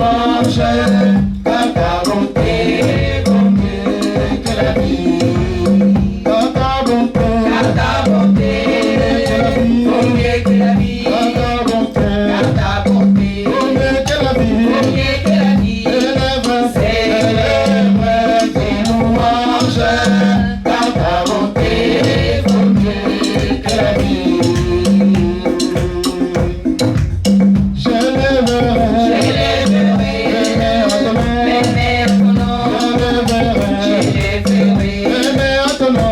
louange, car ta bonté vaut mieux que la vie. Car ta bonté vaut mieux que la vie. Car ta bonté vaut mieux que la vie. Célèbre tes louanges, car ta bonté vaut mieux que la vie. Je lèverai mes mains à ton nom. Je lèverai mes mains à ton nom.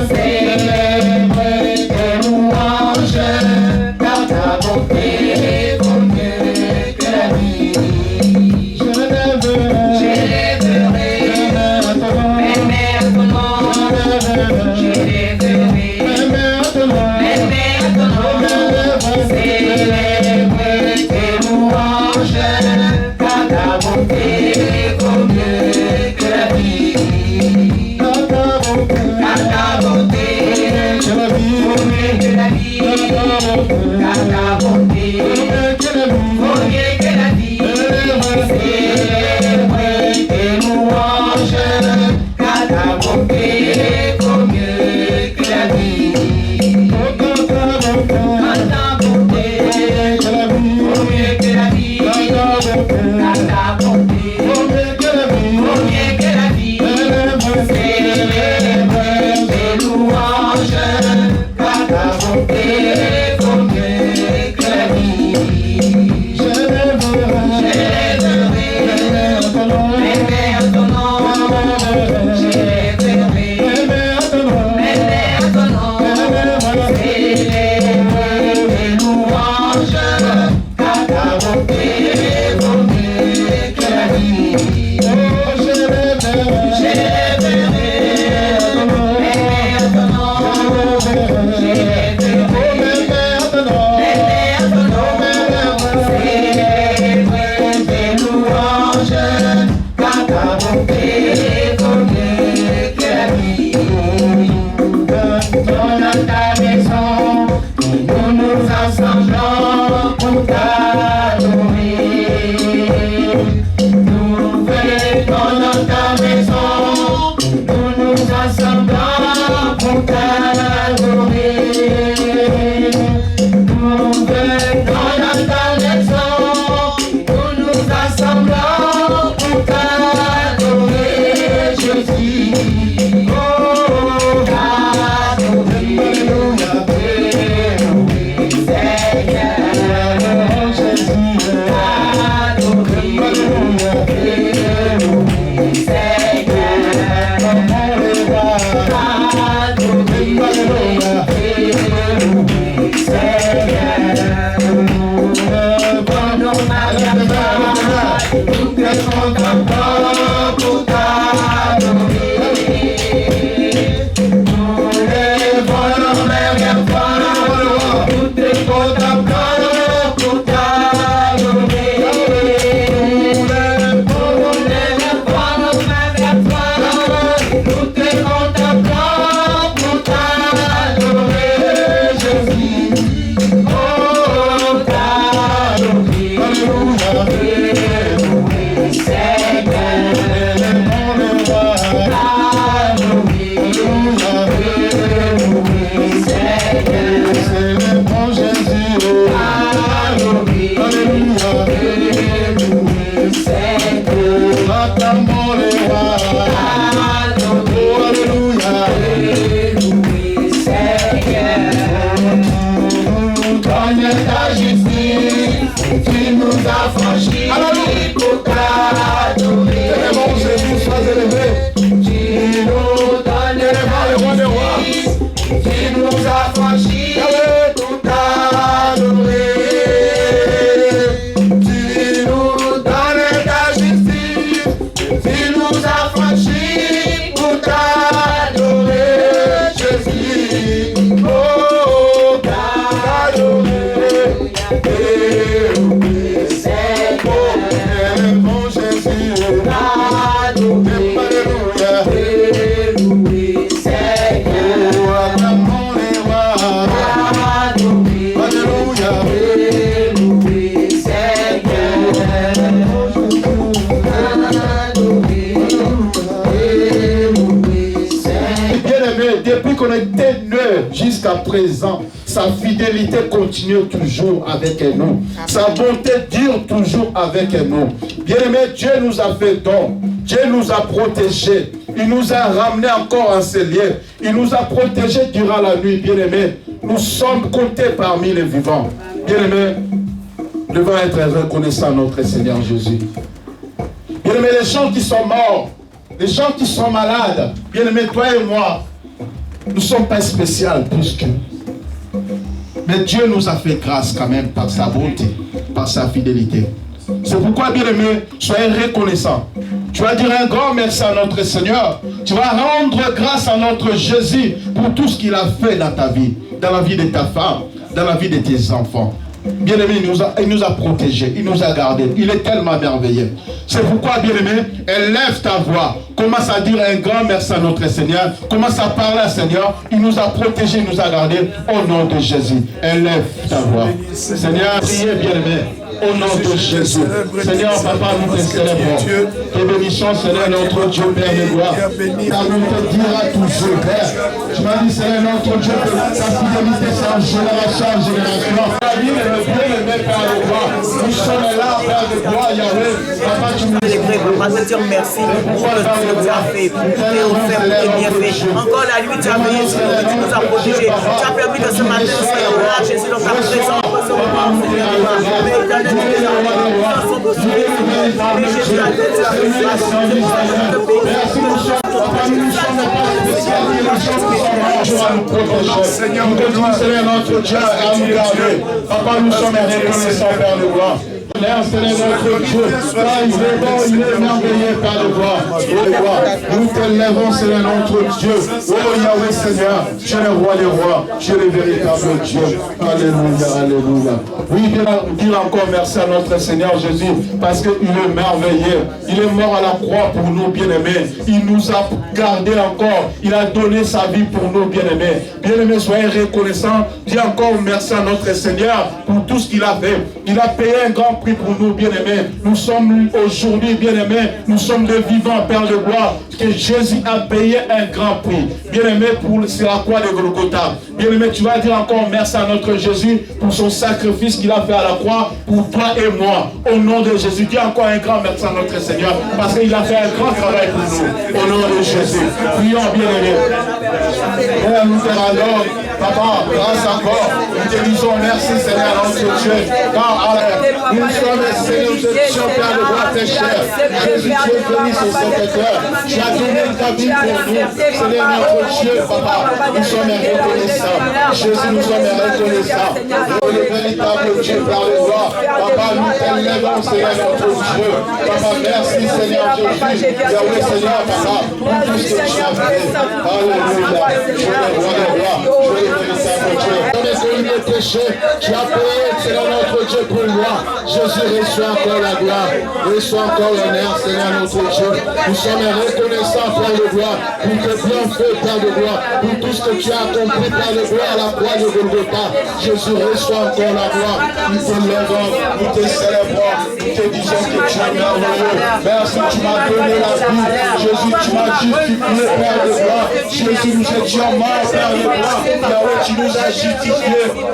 Célèbre tes louanges, car ta bonté vaut mieux que la vie. Je lèverai mes mains à ton nom. Je lèverai mes mains à ton nom. Célèbre tes louanges, car ta bonté vaut mieux que la vie. Car ta bonté vaut mieux que la vie. Car ta bonté vaut mieux que la vie. Célèbre tes louanges, car ta bonté vaut mieux que la vie. Ta justice, tu nous as franchis. connaît jusqu'à présent. Sa fidélité continue toujours avec nous. Sa bonté dure toujours avec nous. Bien-aimé, Dieu nous a fait don. Dieu nous a protégés. Il nous a ramenés encore en ces lieux. Il nous a protégés durant la nuit. Bien-aimé, nous sommes comptés parmi les vivants. Bien-aimé, nous devons être reconnaissants à notre Seigneur Jésus. Bien-aimé, les gens qui sont morts, les gens qui sont malades, bien-aimé, toi et moi, nous ne sommes pas spéciaux plus qu'eux. Mais Dieu nous a fait grâce quand même par sa bonté, par sa fidélité. C'est pourquoi, bien-aimé, soyez reconnaissants. Tu vas dire un grand merci à notre Seigneur. Tu vas rendre grâce à notre Jésus pour tout ce qu'il a fait dans ta vie, dans la vie de ta femme, dans la vie de tes enfants. Bien-aimé, il nous a protégés, il nous a gardés. Il est tellement merveilleux. C'est pourquoi, bien-aimé, élève ta voix. Commence à dire un grand merci à notre Seigneur. Commence à parler à Seigneur. Il nous a protégés, il nous a gardés. Au nom de Jésus, élève ta voix. Seigneur, priez, bien-aimé. Au nom de Jésus. Seigneur, Papa, nous te célébrons. Te bénissons, Seigneur, notre Dieu, Père de gloire. Car nous te dira toujours, Père. Tu m'as dit, Seigneur, notre Dieu, que ta fidélité, c'est en génération en génération. La vie est le bien-aimé, Père de gloire. Nous sommes là, Père de gloire, Yahweh. Papa, tu nous Papa, te dire merci pour tout ce que tu as fait, pour tout ce que tu as bien fait. Encore la nuit, tu as veillé sur nous, tu nous as protégés. Tu as permis que ce matin, nous soyons là, Jésus, dans ta présence. Seigneur, notre Dieu, à nous garder. Papa, nous sommes reconnaissants, Père de gloire. Seigneur, notre Dieu, il est bon, il est merveilleux, Père de gloire. Nous te lèvons, Seigneur, notre Dieu. Oh Yahweh, Seigneur, tu es le roi des rois, tu es le véritable Dieu. Alléluia, alléluia. Oui, dire encore merci à notre Seigneur Jésus, parce qu'il est merveilleux. Il est mort à la croix pour nous, bien-aimés. Il nous a gardés encore. Il a donné sa vie pour nous, bien-aimés. Bien-aimés, soyez reconnaissants. Dis encore merci à notre Seigneur pour tout ce qu'il a fait. Il a payé un grand prix pour nous, bien-aimés. Nous sommes aujourd'hui, bien-aimés, nous sommes des vivants, Père de gloire, que Jésus a payé un grand prix. Bien-aimé, sur la croix de Golgotha. Bien-aimé, tu vas dire encore merci à notre Jésus pour son sacrifice qu'il a fait à la croix pour toi et moi. Au nom de Jésus, dis encore un grand merci à notre Seigneur parce qu'il a fait un grand travail pour nous. Au nom de Jésus. Prions, bien-aimé. Père, nous te rendons, Papa, grâce encore. Nous te disons merci, Seigneur, notre Dieu. Car nous sommes, Seigneur, nous étions, Père de gloire, tes chers. Jésus, tu es venu sur ce cœur. Tu as donné ta vie pour nous. Seigneur, notre Dieu, Papa, nous sommes reconnaissants. Jésus, nous sommes reconnaissants. Pour le véritable Dieu, Père de gloire. Papa, nous t'élèvons, Seigneur, notre Dieu. Papa, merci, Seigneur Jésus. Yahweh, Seigneur, Papa, pour tout ce que tu as fait. Alléluia. Je le roi de gloire. Je le véritable Dieu. Dans les zones de péché, tu as payé, Seigneur, notre Dieu, pour moi. Jésus, reçois encore la gloire. Reçois encore l'honneur, Seigneur, notre Dieu. Nous sommes reconnaissants, Père de gloire, pour tes bienfaits, Père de gloire, pour tout ce que tu as accompli, Père de gloire, à la croix de Golgotha. Jésus, reçois encore la gloire. Nous te lèvons, nous te célébrons, nous te disons que tu es merveilleux. Merci, tu m'as donné la vie. Jésus, tu m'as justifié, Père de gloire. Jésus, nous étions morts, Père de gloire. Yahweh, tu nous as justifiés.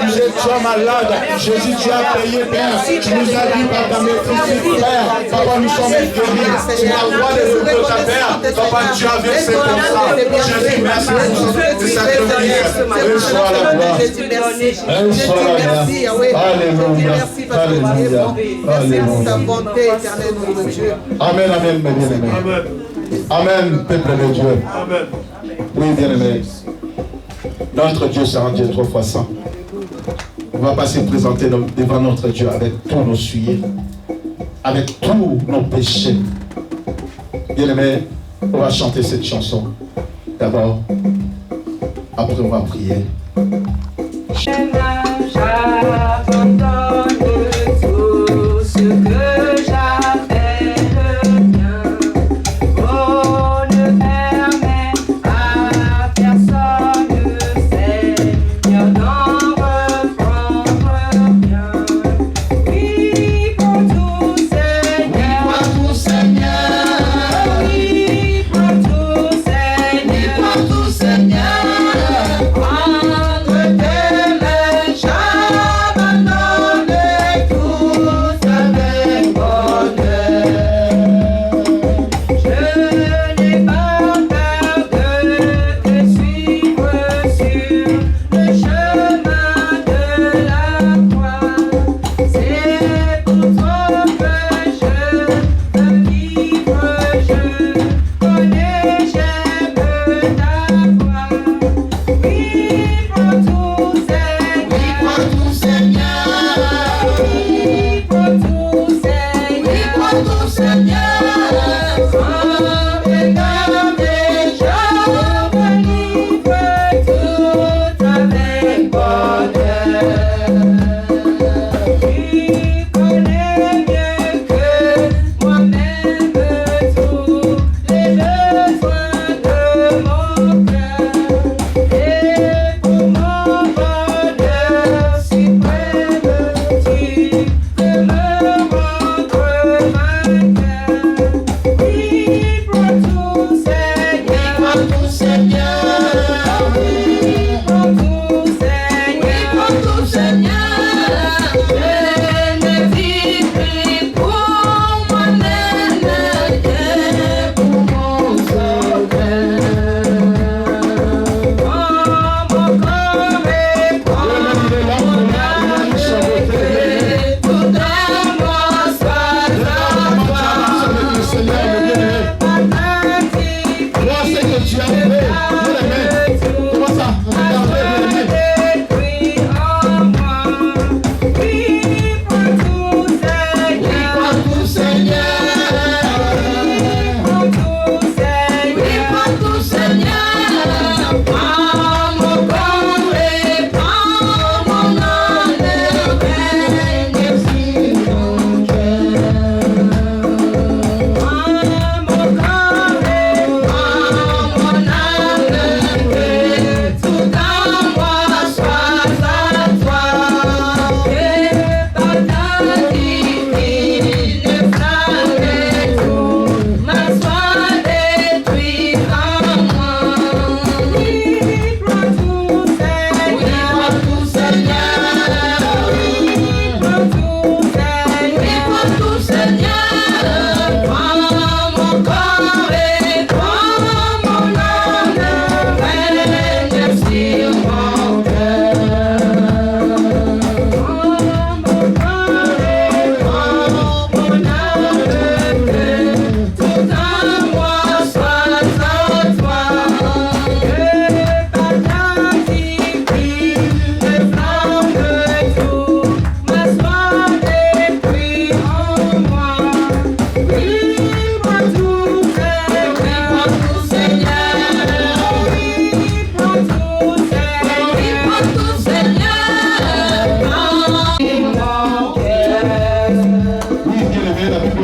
Nous étions malades. Jésus, tu as payé, Père. Tu nous as dit par ta maîtrise, Père. Papa, nous sommes guéris. C'est la voix de Golgotha, Père. Papa, tu as versé comme ça. Jésus, merci pour ce sacrifice. Reçois la gloire. Reçois la gloire. Alléluia. Alléluia. Alléluia. Amen, amen, mes bien-aimés. Amen, peuple de Dieu. Amen. Oui, bien-aimés. Notre Dieu sera un Dieu 3 fois saint. On va pas se présenter devant notre Dieu avec tous nos souillés, avec tous nos péchés. Bien-aimés, on va chanter cette chanson. D'abord, après on va prier. J'abandonne tout ce que j'appelle bien. Oh, ne permets à personne, Seigneur, d'en reprendre rien. Oui, pour tout, Seigneur. Oui, pour tout, Seigneur. Oui, pour tout, Seigneur. Oui, pour tout, Seigneur.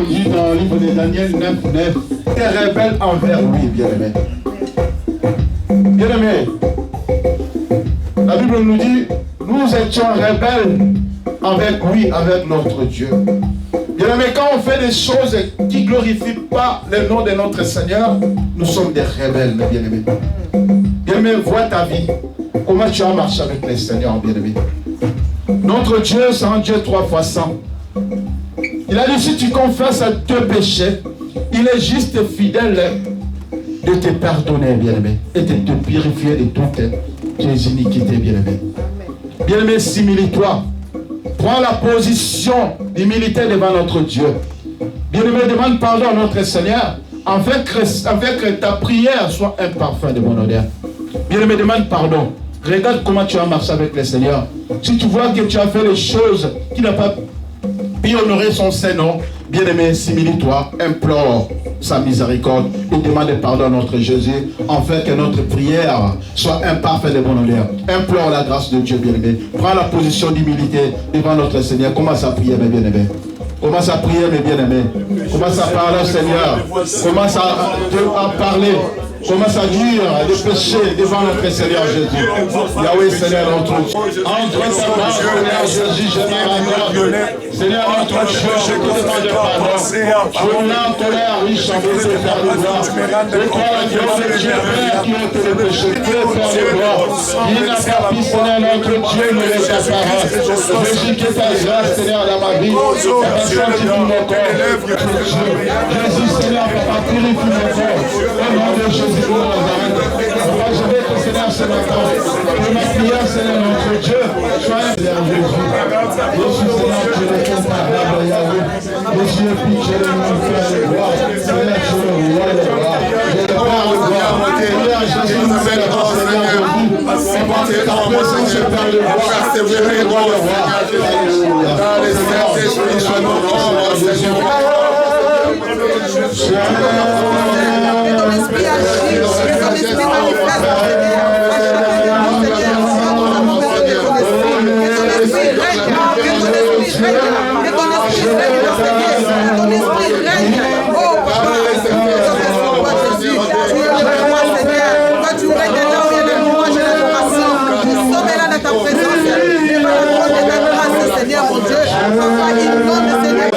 dit dans le livre de Daniel 9:9, t'es rebelle envers lui, bien-aimé. Bien-aimé, la Bible nous dit, nous étions rebelles avec lui, avec notre Dieu. Bien-aimé, quand on fait des choses qui ne glorifient pas le nom de notre Seigneur, nous sommes des rebelles, mes bien-aimés. Bien-aimé, vois ta vie. Comment tu as marché avec le Seigneur, bien-aimé. Notre Dieu, c'est un Dieu 3 fois 100. Il a dit, si tu confesses à 2 péchés, il est juste fidèle de te pardonner, bien-aimé, et de te purifier de toutes tes iniquités, bien-aimé. Bien-aimé, simulie-toi. Prends la position d'humilité devant notre Dieu. Bien-aimé, demande pardon à notre Seigneur, afin que ta prière soit un parfum de bonne odeur. Bien-aimé, demande pardon. Regarde comment tu as marché avec le Seigneur. Si tu vois que tu as fait les choses qui n'ont pas pu honorer son Saint-Nom, bien-aimé, simulie-toi, implore sa miséricorde et demande pardon à notre Jésus, afin que notre prière soit un parfait de bonne odeur. Implore la grâce de Dieu, bien-aimé. Prends la position d'humilité devant notre Seigneur. Commence à prier, mes bien-aimés. Commence à prier, mes bien-aimés. Commence à parler au Seigneur. Commence à parler. Commence à dire des péchés devant notre Seigneur Jésus. Yahweh, Seigneur, notre Dieu. Entre ta main, Seigneur Jésus, je m'arrête. Seigneur, notre Dieu, je te demande pardon. Je n'en tolère, riche en beauté, faire de gloire. Je crois la grâce de Dieu, Père, qui ôte le péché. Dieu, faire de gloire. Il n'a pas pu, Seigneur, notre Dieu, me laisse ta parole. Je dis que ta grâce, Seigneur, dans ma vie. Ta sanctifie mon corps. Jésus, Seigneur, papa, purifie mon corps. Au nom de Jésus. Je vais te Seigneur ce matin. Que ma prière, Seigneur, notre Dieu, soit un Seigneur Jésus. Jésus, Seigneur, tu ne peux pas avoir Yahweh. Jésus, pitié de mon frère de gloire. Seigneur, tu es le roi de gloire. Je te parle de gloire. Seigneur, Jésus, nous fait le roi, Seigneur Jésus. On va te taper, Seigneur, Père de gloire. Tu es le roi de roi. Alléluia. Seigneur, tu sois notre Seigneur Jésus. Seigneur mon Dieu, papa, il donne le Seigneur.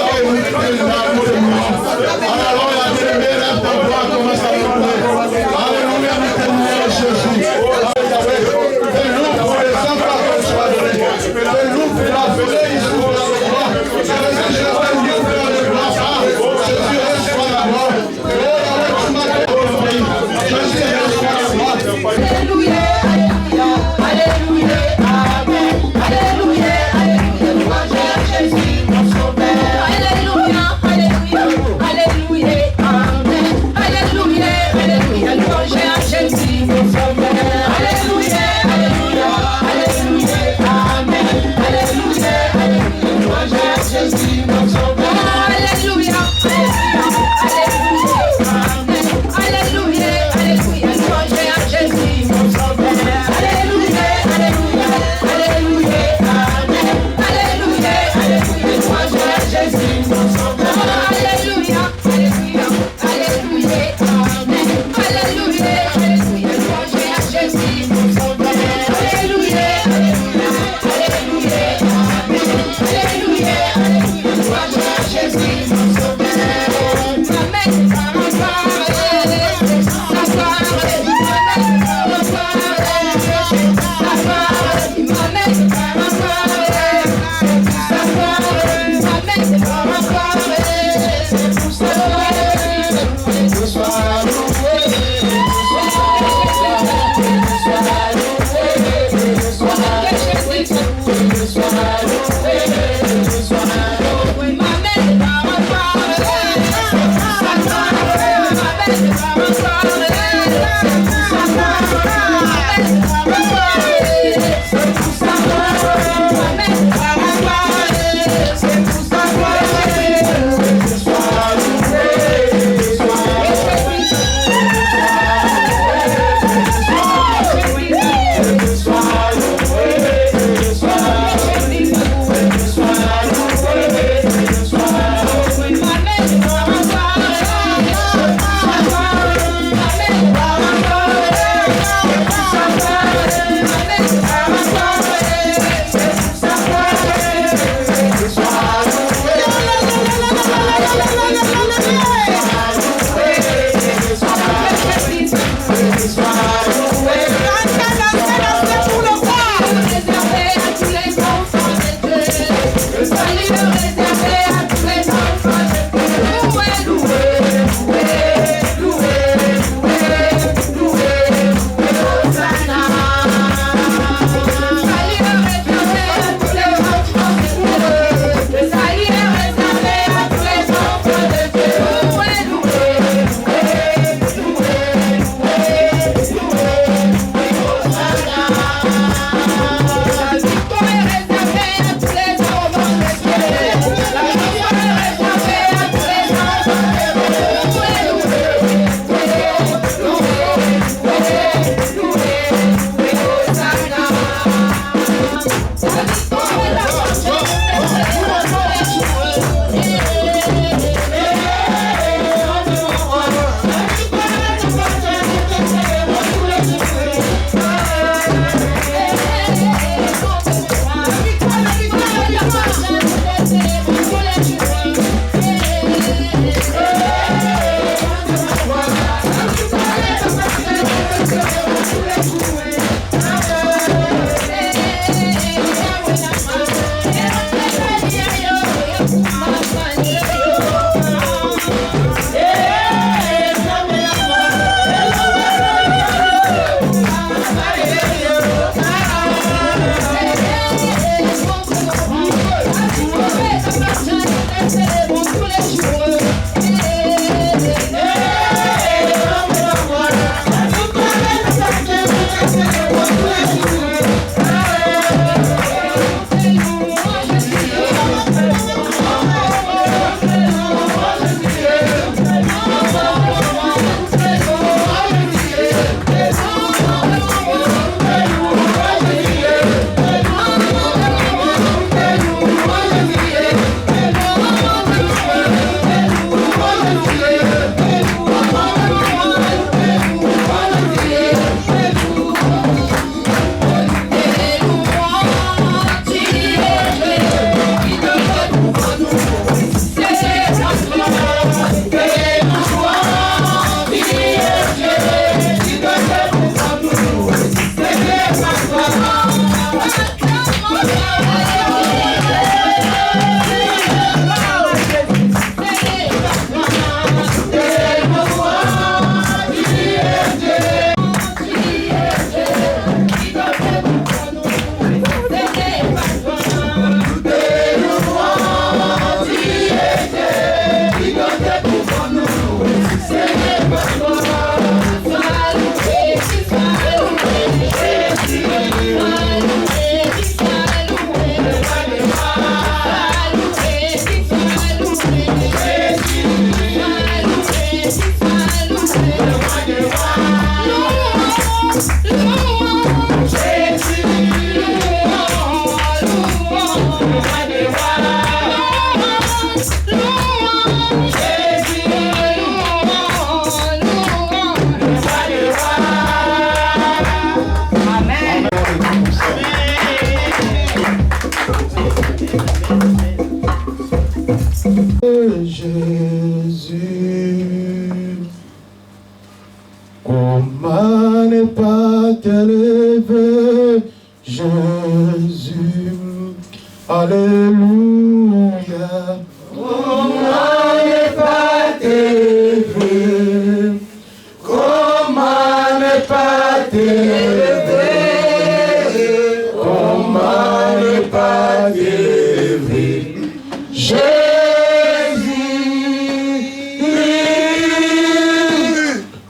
Comment ne pas t'élever, Jésus? Alléluia. Comment ne pas t'élever? Comment ne pas t'élever? Comment ne pas t'élever, Jésus?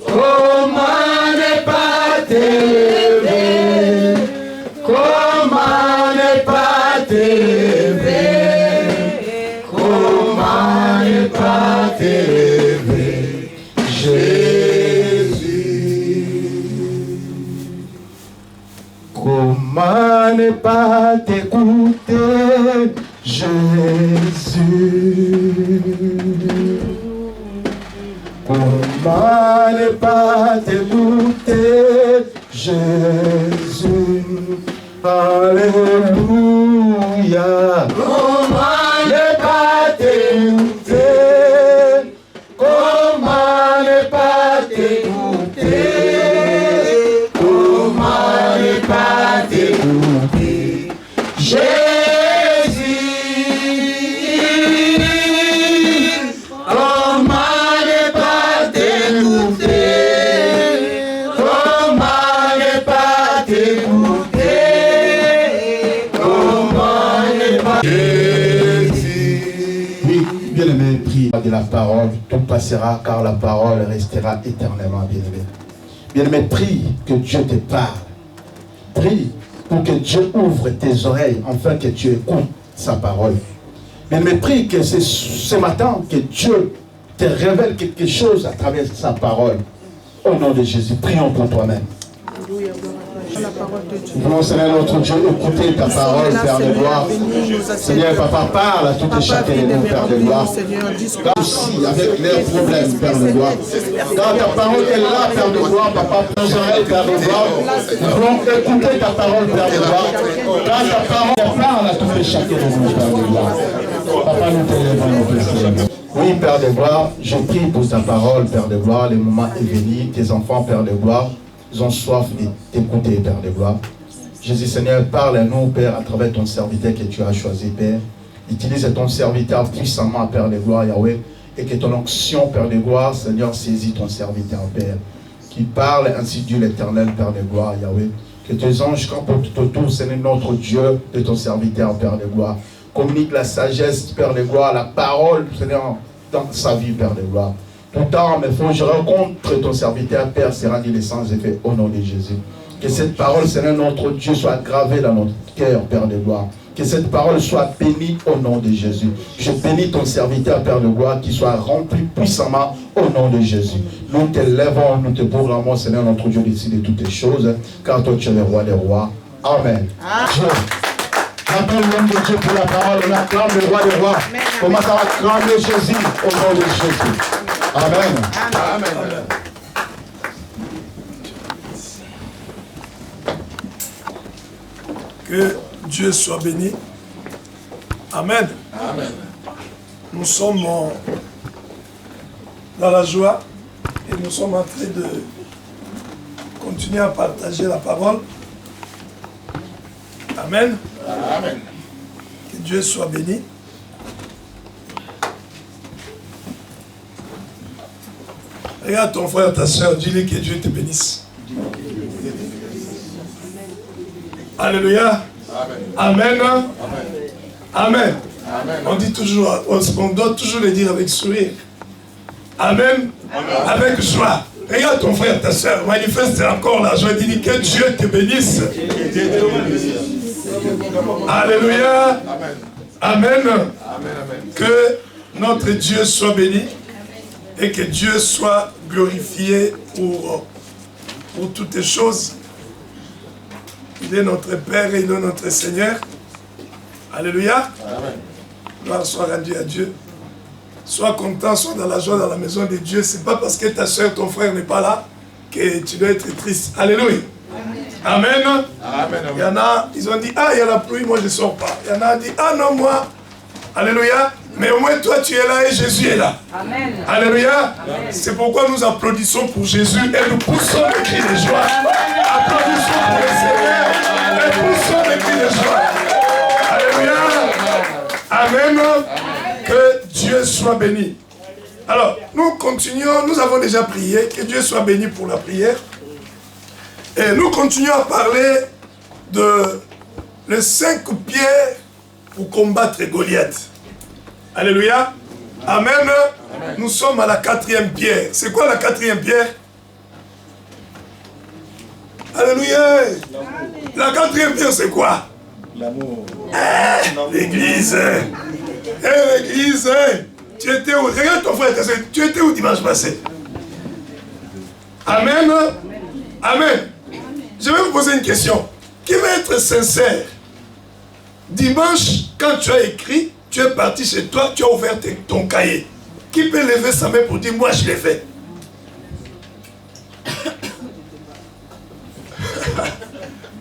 Comment ne pas t'élever? Comment ne pas t'élever? Comment ne pas t'élever, Jésus? Comment ne pas t'écouter, Jésus? Comment ne pas t'écouter, Jésus? Alléluia. Comment ne pas t'écouter? Comment ne pas t'écouter? Comment ne pas t'écouter, Jésus? Comment ne pas t'écouter? Comment ne pas t'écouter? Comment ne pas Jésus? Oui, bien-aimé, prie de la parole, tout passera car la parole restera éternellement, bien-aimé. Bien-aimé, prie que Dieu te parle. Prie pour que Dieu ouvre tes oreilles, afin que tu écoutes sa parole. Bien-aimé, prie que c'est ce matin que Dieu te révèle quelque chose à travers sa parole. Au nom de Jésus, prions pour toi-même. Alléluia, gloire à la parole de Dieu. Nous voulons, Seigneur notre Dieu, écouter ta parole, Père de gloire. Seigneur, Papa, parle à tout et chacun de nous, Père de gloire. Là aussi, avec leurs problèmes, Père de gloire. Quand ta parole est là, Père de gloire, Papa, nos oreilles, Père de gloire. Nous voulons écouter ta parole, Père de gloire. Quand ta parole parle à tout et chacun de nous, Père de gloire. Papa, nous t'élèvons, notre Seigneur. Oui, Père de gloire, je prie pour ta parole, Père de gloire. Le moment est venu, tes enfants, Père de gloire, ils ont soif de t'écouter, Père de gloire. Jésus, Seigneur, parle à nous, Père, à travers ton serviteur que tu as choisi, Père. Utilise ton serviteur puissamment, Père de gloire, Yahweh, et que ton onction, Père de gloire, Seigneur, saisit ton serviteur, Père, qui parle ainsi Dieu l'éternel, Père de gloire, Yahweh. Que tes anges campent tout autour, Seigneur, notre Dieu, de ton serviteur, Père de gloire. Communique la sagesse, Père de gloire, la parole, Seigneur, dans sa vie, Père de gloire. Tout temps, mais faut que je rencontre ton serviteur, Père, sera dit les sans effet au nom de Jésus. Que cette parole, Seigneur, notre Dieu, soit gravée dans notre cœur, Père de gloire. Que cette parole soit bénie au nom de Jésus. Je bénis ton serviteur, Père de gloire, qui soit rempli puissamment au nom de Jésus. Nous te lèvons, nous te proclamons, Seigneur, notre Dieu, d'ici de toutes les choses, car toi, tu es le roi des rois. Amen. Dieu. J'appelle l'homme de Dieu pour la parole, on acclame le roi des rois. Commence à acclamer Jésus au nom de Jésus. Amen. Amen. Que Dieu soit béni. Amen. Amen. Nous sommes dans la joie et nous sommes en train de continuer à partager la parole. Amen. Amen. Que Dieu soit béni. Regarde ton frère, ta soeur, dis-lui que Dieu te bénisse. Alléluia. Amen. Amen. Amen. Amen. On dit toujours, on doit toujours le dire avec sourire. Amen. Amen. Avec joie. Regarde ton frère, ta soeur, manifeste encore la joie. Dis-lui que Dieu te bénisse. Alléluia. Amen. Amen. Que notre Dieu soit béni et que Dieu soit glorifié pour toutes les choses. Il est notre Père et il est notre Seigneur. Alléluia. Amen. Gloire soit rendue à Dieu. Sois content, sois dans la joie dans la maison de Dieu. Ce n'est pas parce que ta soeur, ton frère n'est pas là que tu dois être triste. Alléluia. Amen. Amen. Amen. Il y en a, ils ont dit, ah, il y a la pluie, moi je ne sors pas. Il y en a dit, ah non, moi. Alléluia. Mais au moins toi tu es là et Jésus est là. Amen. Alléluia. C'est pourquoi nous applaudissons pour Jésus et nous poussons des cris de joie. Applaudissons pour le Seigneur et poussons des cris de joie. Alléluia. Amen. Que Dieu soit béni. Alors, nous continuons, nous avons déjà prié, que Dieu soit béni pour la prière. Et nous continuons à parler de les 5 pierres pour combattre Goliath. Alléluia. Amen. Nous sommes à la 4e pierre. C'est quoi la 4e pierre? Alléluia. La 4e pierre, c'est quoi? L'amour. L'église. L'église. Tu étais où? Regarde ton frère, tu étais où dimanche passé? Amen. Amen. Je vais vous poser une question. Qui va être sincère? Dimanche, quand tu as écrit, tu es parti chez toi, tu as ouvert ton cahier. Qui peut lever sa main pour dire, moi je l'ai fait?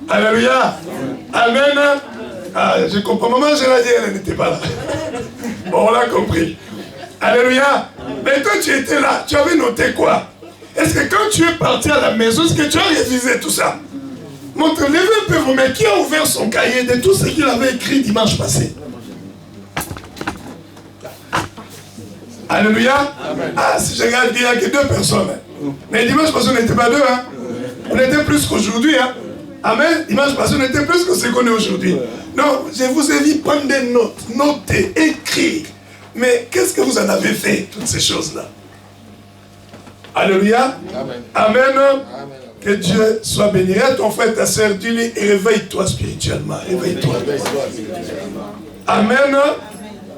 Alléluia. Amen. Ah, je comprends. Maman, je l'ai dit, elle n'était pas là. Bon, on l'a compris. Alléluia. Mais toi, tu étais là. Tu avais noté quoi? Est-ce que quand tu es parti à la maison, est-ce que tu as révisé tout ça? Montre, levez un peu vos mains. Qui a ouvert son cahier de tout ce qu'il avait écrit dimanche passé? Alléluia. Amen. Ah, si je regarde bien, il n'y a que 2 personnes. Mais dimanche passé, on n'était pas 2. Hein? On était plus qu'aujourd'hui. Hein? Amen. Dimanche passé, on était plus que ce qu'on est aujourd'hui. Non, je vous ai dit, prendre des notes, noter, écrire. Mais qu'est-ce que vous en avez fait, toutes ces choses-là? Alléluia. Amen. Amen. Amen. Que Dieu soit béni. Et ton frère, ta soeur, dis-lui, réveille-toi spirituellement. Réveille-toi. Amen.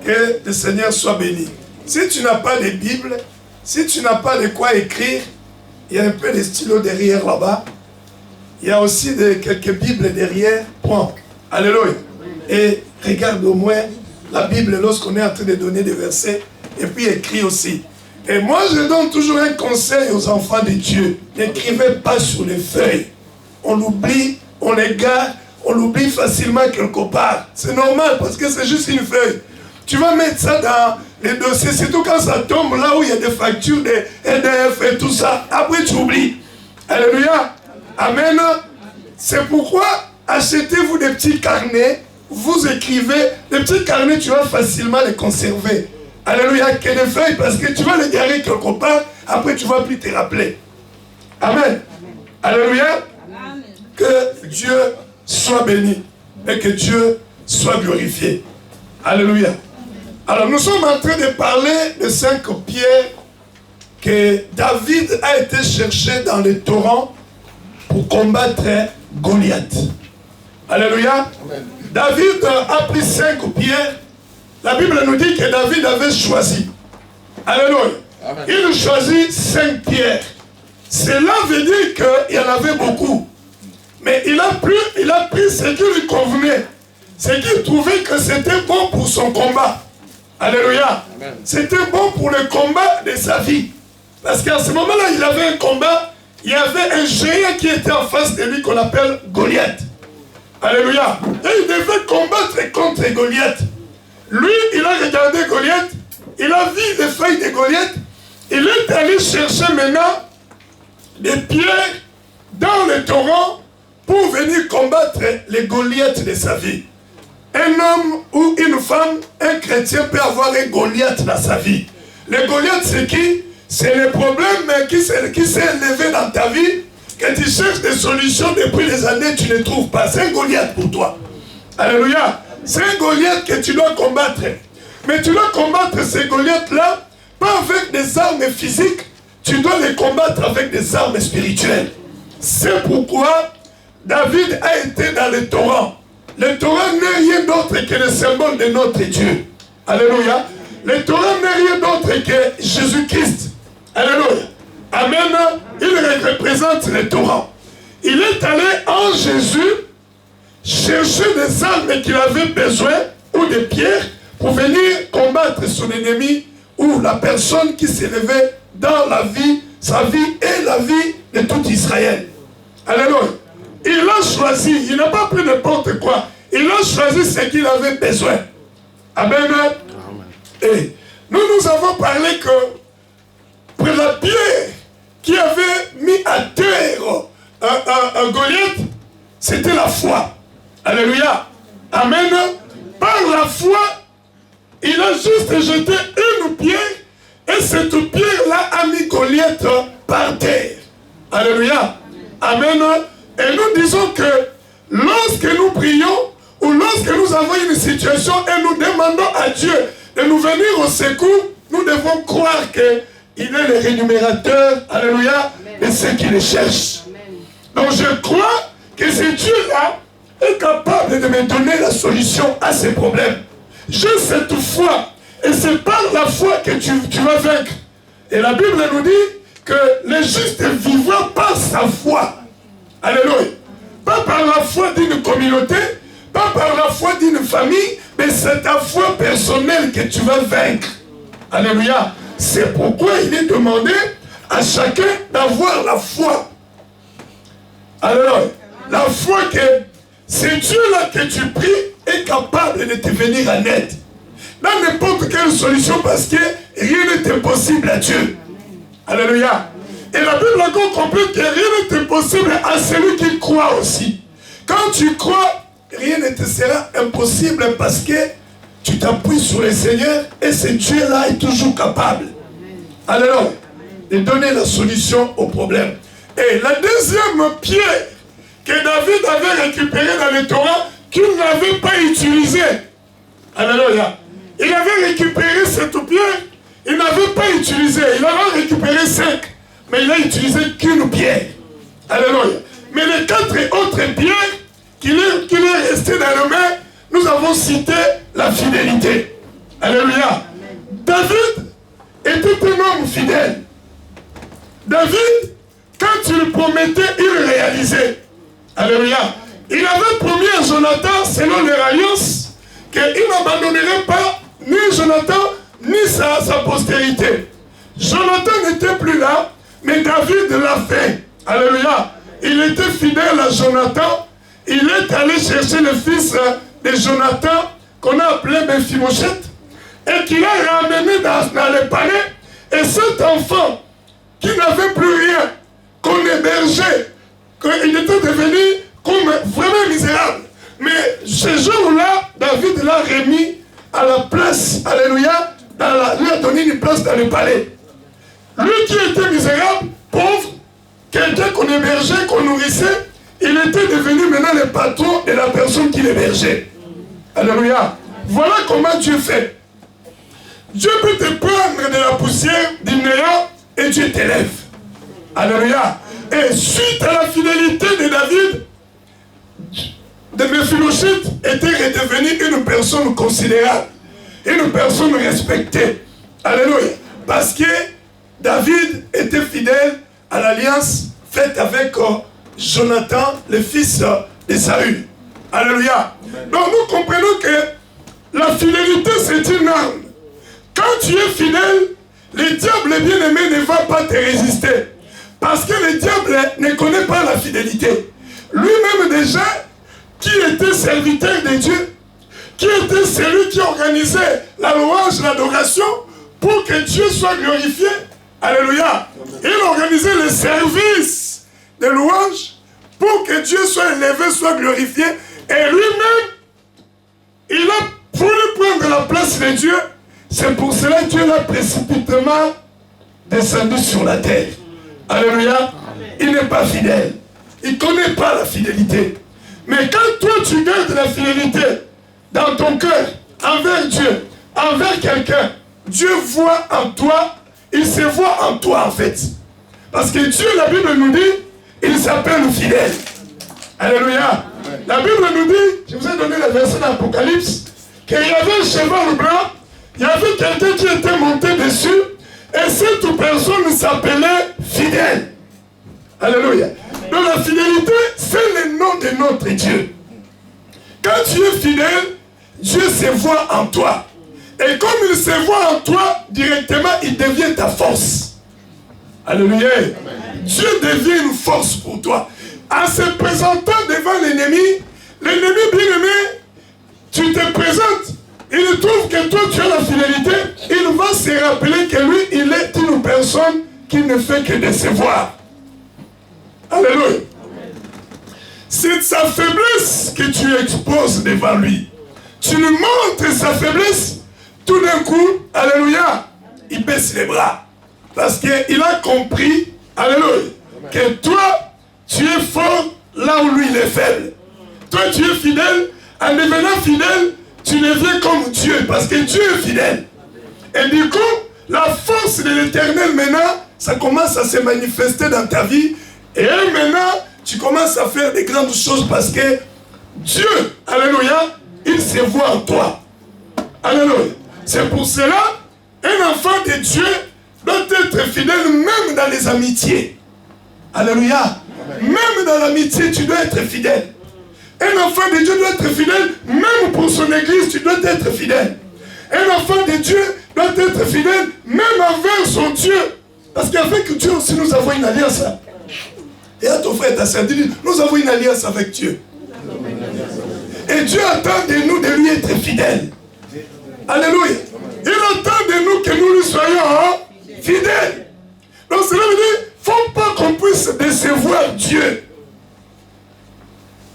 Que le Seigneur soit béni. Si tu n'as pas de Bible, si tu n'as pas de quoi écrire, il y a un peu de stylo derrière là-bas. Il y a aussi quelques Bibles derrière. Prends. Alléluia. Et regarde au moins la Bible lorsqu'on est en train de donner des versets. Et puis écris aussi. Et moi, je donne toujours un conseil aux enfants de Dieu. N'écrivez pas sur les feuilles. On l'oublie, on les garde, on l'oublie facilement quelque part. C'est normal parce que c'est juste une feuille. Tu vas mettre ça dans les dossiers, surtout quand ça tombe là où il y a des factures, des EDF et tout ça. Après, tu oublies. Alléluia. Amen. C'est pourquoi achetez-vous des petits carnets. Vous écrivez. Les petits carnets, tu vas facilement les conserver. Alléluia, que des feuilles, parce que tu vas les garer quelque part, après tu ne vas plus te rappeler. Amen. Alléluia. Amen. Que Dieu soit béni et que Dieu soit glorifié. Alléluia. Alors nous sommes en train de parler de 5 pierres que David a été cherché dans les torrents pour combattre Goliath. Alléluia. Amen. David a pris 5 pierres. La Bible nous dit que David avait choisi. Alléluia. Amen. Il choisit 5 pierres. Cela veut dire qu'il y en avait beaucoup. Mais il a pris ce qui lui convenait. Ce qu'il trouvait que c'était bon pour son combat. Alléluia. C'était bon pour le combat de sa vie. Parce qu'à ce moment-là, il avait un combat. Il y avait un géant qui était en face de lui qu'on appelle Goliath. Alléluia. Et il devait combattre contre Goliath. Lui, il a regardé Goliath, il a vu les feuilles de Goliath, il est allé chercher maintenant des pierres dans le torrent pour venir combattre les Goliaths de sa vie. Un homme ou une femme, un chrétien peut avoir un Goliath dans sa vie. Le Goliath, c'est qui? C'est le problème qui s'est élevé dans ta vie, que tu cherches des solutions depuis des années, tu ne trouves pas. C'est un Goliath pour toi. Alléluia. C'est un Goliath que tu dois combattre. Mais tu dois combattre ces Goliaths-là, pas avec des armes physiques, tu dois les combattre avec des armes spirituelles. C'est pourquoi David a été dans le torrent. Le torrent n'est rien d'autre que le symbole de notre Dieu. Alléluia. Le torrent n'est rien d'autre que Jésus-Christ. Alléluia. Amen. Il représente le torrent. Il est allé en Jésus chercher des armes qu'il avait besoin ou des pierres pour venir combattre son ennemi ou la personne qui s'élevait dans la vie, sa vie et la vie de tout Israël. Alléluia. Il a choisi, il n'a pas pris n'importe quoi. Il a choisi ce qu'il avait besoin. Amen. Et nous avons parlé que pour la pierre qui avait mis à terre un Goliath, c'était la foi. Alléluia. Amen. Par la foi, il a juste jeté une pierre et cette pierre-là a mis Goliath par terre. Alléluia. Amen. Et nous disons que lorsque nous prions ou lorsque nous avons une situation et nous demandons à Dieu de nous venir au secours, nous devons croire qu'il est le rémunérateur, alléluia, de ceux qui le cherchent. Donc je crois que ce Dieu-là est capable de me donner la solution à ces problèmes. J'ai cette foi et c'est par la foi que tu vas vaincre. Et la Bible nous dit que les justes vivront par sa foi. Alléluia. Pas par la foi d'une communauté, pas par la foi d'une famille, mais c'est ta foi personnelle que tu vas vaincre. Alléluia. C'est pourquoi il est demandé à chacun d'avoir la foi. Alléluia. La foi que c'est Dieu-là que tu pries est capable de te venir en aide. Dans n'importe quelle solution, parce que rien n'est impossible à Dieu. Alléluia. Et la Bible encore comprend que rien n'est impossible à celui qui croit aussi. Quand tu crois, rien ne te sera impossible parce que tu t'appuies sur le Seigneur et ce Dieu-là est toujours capable. Alléluia. De donner la solution au problème. Et la deuxième pierre que David avait récupérée dans le Torah, qu'il n'avait pas utilisée. Alléluia. Il avait récupéré cette pierre, il n'avait pas utilisé. Il avait récupéré 5, mais il n'a utilisé qu'une pierre. Alléluia. Mais les 4 autres pierres qu'il est resté dans les mains, nous avons cité la fidélité. Alléluia. David était un homme fidèle. David, quand tu lui promettais, il réalisait. Alléluia. Il avait promis à Jonathan, selon les alliances, qu'il n'abandonnerait pas ni Jonathan, ni sa postérité. Jonathan n'était plus là, mais David l'a fait. Alléluia. Il était fidèle à Jonathan. Il est allé chercher le fils de Jonathan, qu'on a appelé Mephibosheth, et qu'il a ramené dans le palais. Et cet enfant, qui n'avait plus rien, qu'on hébergeait, qu'il était devenu comme vraiment misérable. Mais ce jour-là, David l'a remis à la place, alléluia, lui a donné une place dans le palais. Lui qui était misérable, pauvre, quelqu'un qu'on hébergeait, qu'on nourrissait, il était devenu maintenant le patron de la personne qui l'hébergeait. Alléluia. Voilà comment Dieu fait. Dieu peut te prendre de la poussière du néant et Dieu t'élève. Alléluia. Et suite à la fidélité de David, de Mephibosheth était redevenu une personne considérable, une personne respectée. Alléluia. Parce que David était fidèle à l'alliance faite avec Jonathan, le fils de Saül. Alléluia. Donc nous comprenons que la fidélité c'est une arme. Quand tu es fidèle, le diable bien-aimé ne va pas te résister. Parce que le diable ne connaît pas la fidélité. Lui-même déjà, qui était serviteur de Dieu, qui était celui qui organisait la louange, l'adoration, pour que Dieu soit glorifié. Alléluia. Il organisait le service de louange pour que Dieu soit élevé, soit glorifié. Et lui-même, il a voulu prendre la place de Dieu. C'est pour cela que Dieu l'a précipitamment descendu sur la terre. Alléluia. Il n'est pas fidèle. Il ne connaît pas la fidélité. Mais quand toi tu gardes la fidélité dans ton cœur, envers Dieu, envers quelqu'un, Dieu voit en toi, il se voit en toi en fait. Parce que Dieu, la Bible nous dit, il s'appelle fidèle. Alléluia. La Bible nous dit, je vous ai donné la verset d'Apocalypse, qu'il y avait un cheval blanc, il y avait quelqu'un qui était monté dessus, et cette personne s'appelait fidèle. Alléluia. Donc la fidélité, c'est le nom de notre Dieu. Quand tu es fidèle, Dieu se voit en toi. Et comme il se voit en toi, directement, il devient ta force. Alléluia. Amen. Dieu devient une force pour toi. En se présentant devant l'ennemi bien-aimé, tu te présentes il trouve que toi tu as la fidélité, il va se rappeler que lui, il est une personne qui ne fait que décevoir. Alléluia. C'est sa faiblesse que tu exposes devant lui. Tu lui montres sa faiblesse, tout d'un coup, alléluia, il baisse les bras. Parce qu'il a compris, alléluia, que toi, tu es fort là où lui il est faible. Toi, tu es fidèle. En devenant fidèle, tu deviens comme Dieu, parce que Dieu est fidèle. Et du coup, la force de l'Éternel maintenant, ça commence à se manifester dans ta vie. Et maintenant, tu commences à faire des grandes choses parce que Dieu, alléluia, il se voit en toi. Alléluia. C'est pour cela, un enfant de Dieu doit être fidèle même dans les amitiés. Alléluia. Même dans l'amitié, tu dois être fidèle. Un enfant de Dieu doit être fidèle, même pour son église, tu dois être fidèle. Un enfant de Dieu doit être fidèle, même envers son Dieu. Parce qu'avec Dieu aussi, nous avons une alliance. Et à ton frère, ta sœur, dis, nous avons une alliance avec Dieu. Et Dieu attend de nous de lui être fidèle. Alléluia. Il attend de nous que nous lui soyons fidèles. Donc cela veut dire, il ne faut pas qu'on puisse décevoir Dieu.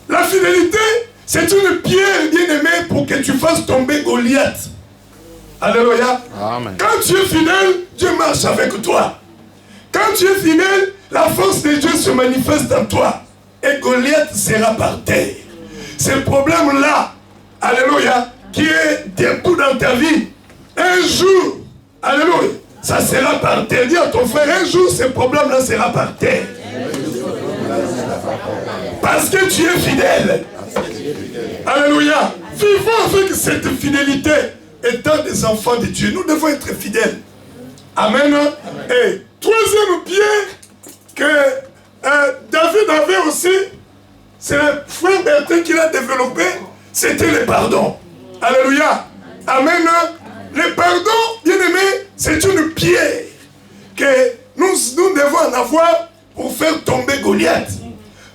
La fidélité, c'est une pierre bien-aimée pour que tu fasses tomber Goliath. Alléluia. Amen. Quand tu es fidèle, Dieu marche avec toi. Quand tu es fidèle, la force de Dieu se manifeste en toi. Et Goliath sera par terre. Ce problème-là, alléluia, qui est debout dans ta vie, un jour, alléluia, ça sera par terre. Dis à ton frère, un jour, ce problème-là sera par terre. Parce que tu es fidèle. Alléluia. Vivons avec cette fidélité. Étant des enfants de Dieu, nous devons être fidèles. Amen. Et troisième pierre que David avait aussi, c'est le frère Bertin qui l'a développé, c'était le pardon. Alléluia. Amen. Le pardon, bien aimé, c'est une pierre que nous devons en avoir pour faire tomber Goliath.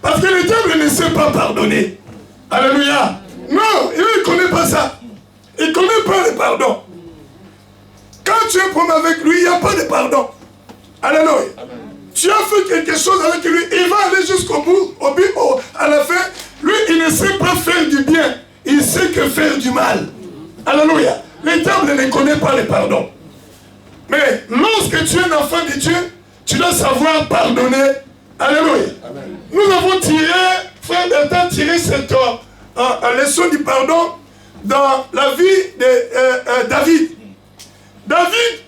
Parce que le diable ne sait pas pardonner. Alléluia. Non, il ne connaît pas ça. Il ne connaît pas le pardon. Quand tu es promis avec lui, il n'y a pas de pardon. Alléluia. Amen. Tu as fait quelque chose avec lui, il va aller jusqu'au bout, à la fin. Lui, il ne sait pas faire du bien. Il sait que faire du mal. Alléluia. Le diable ne connaît pas le pardon. Mais lorsque tu es un enfant de Dieu, tu dois savoir pardonner. Alléluia. Amen. Nous avons tiré, frère Bertin, tiré cette leçon du pardon dans la vie de David. David,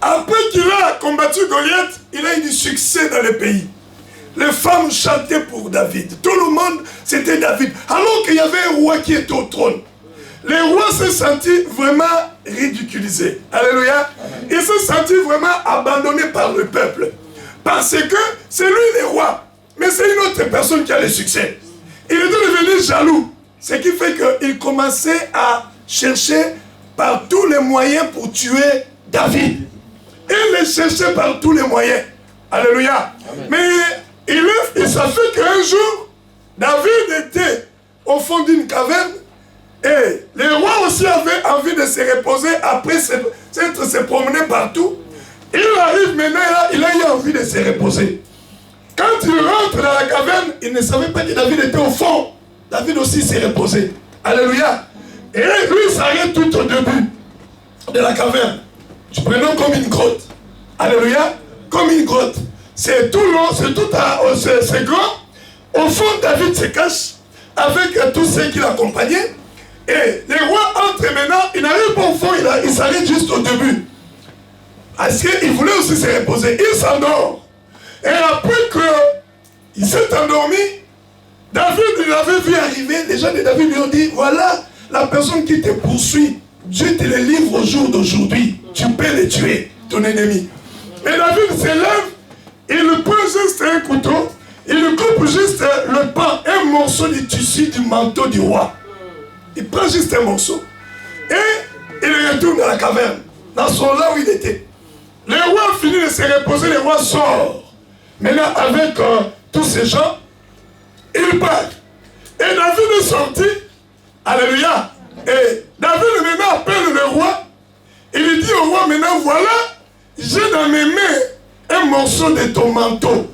après qu'il a combattu Goliath, il a eu du succès dans le pays. Les femmes chantaient pour David. Tout le monde, c'était David. Alors qu'il y avait un roi qui était au trône. Le roi s'est senti vraiment ridiculisé. Alléluia. Il s'est senti vraiment abandonné par le peuple. Parce que c'est lui le roi. Mais c'est une autre personne qui a le succès. Il était devenu jaloux. Ce qui fait qu'il commençait à chercher par tous les moyens pour tuer David. Il le cherchait par tous les moyens. Alléluia. Amen. Mais ça fait qu'un jour, David était au fond d'une caverne et le roi aussi avait envie de se reposer après s'être se promener partout. Il arrive maintenant, il a eu envie de se reposer. Quand il rentre dans la caverne, il ne savait pas que David était au fond. David aussi s'est reposé. Alléluia. Et lui, il s'arrête tout au début de la caverne. Prenons comme une grotte. Alléluia. Comme une grotte. C'est tout long, c'est grand. Au fond, David se cache avec tous ceux qui l'accompagnaient. Et le roi entre maintenant, il n'arrive pas au fond, il s'arrête juste au début. Parce qu'il voulait aussi se reposer. Il s'endort. Et après qu'il s'est endormi, David, il avait vu arriver, les gens de David lui ont dit, voilà la personne qui te poursuit. Dieu te le livre au jour d'aujourd'hui. Tu peux le tuer, ton ennemi. Mais David se lève, il prend juste un couteau, il coupe juste le pan, un morceau de tissu du manteau du roi. Il prend juste un morceau. Et il retourne dans la caverne, dans son là où il était. Le roi finit de se reposer, le roi sort. Maintenant, avec tous ces gens, il part. Et David est sorti. Alléluia. Et David maintenant appelle le roi. Il lui dit au roi, maintenant voilà, j'ai dans mes mains un morceau de ton manteau.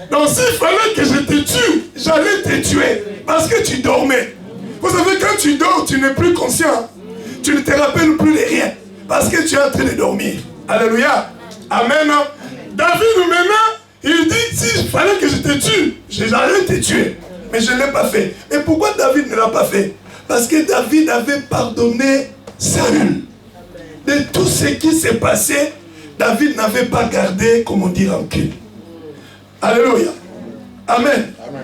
Donc s'il fallait que je te tue, j'allais te tuer. Parce que tu dormais. Vous savez, quand tu dors, tu n'es plus conscient. Tu ne te rappelles plus de rien. Parce que tu es en train de dormir. Alléluia. Amen. David maintenant, il dit, s'il fallait que je te tue, j'allais te tuer. Mais je ne l'ai pas fait. Et pourquoi David ne l'a pas fait? Parce que David avait pardonné Saül. De tout ce qui s'est passé, David n'avait pas gardé, comme on dit, rancune. Alléluia. Amen. Amen.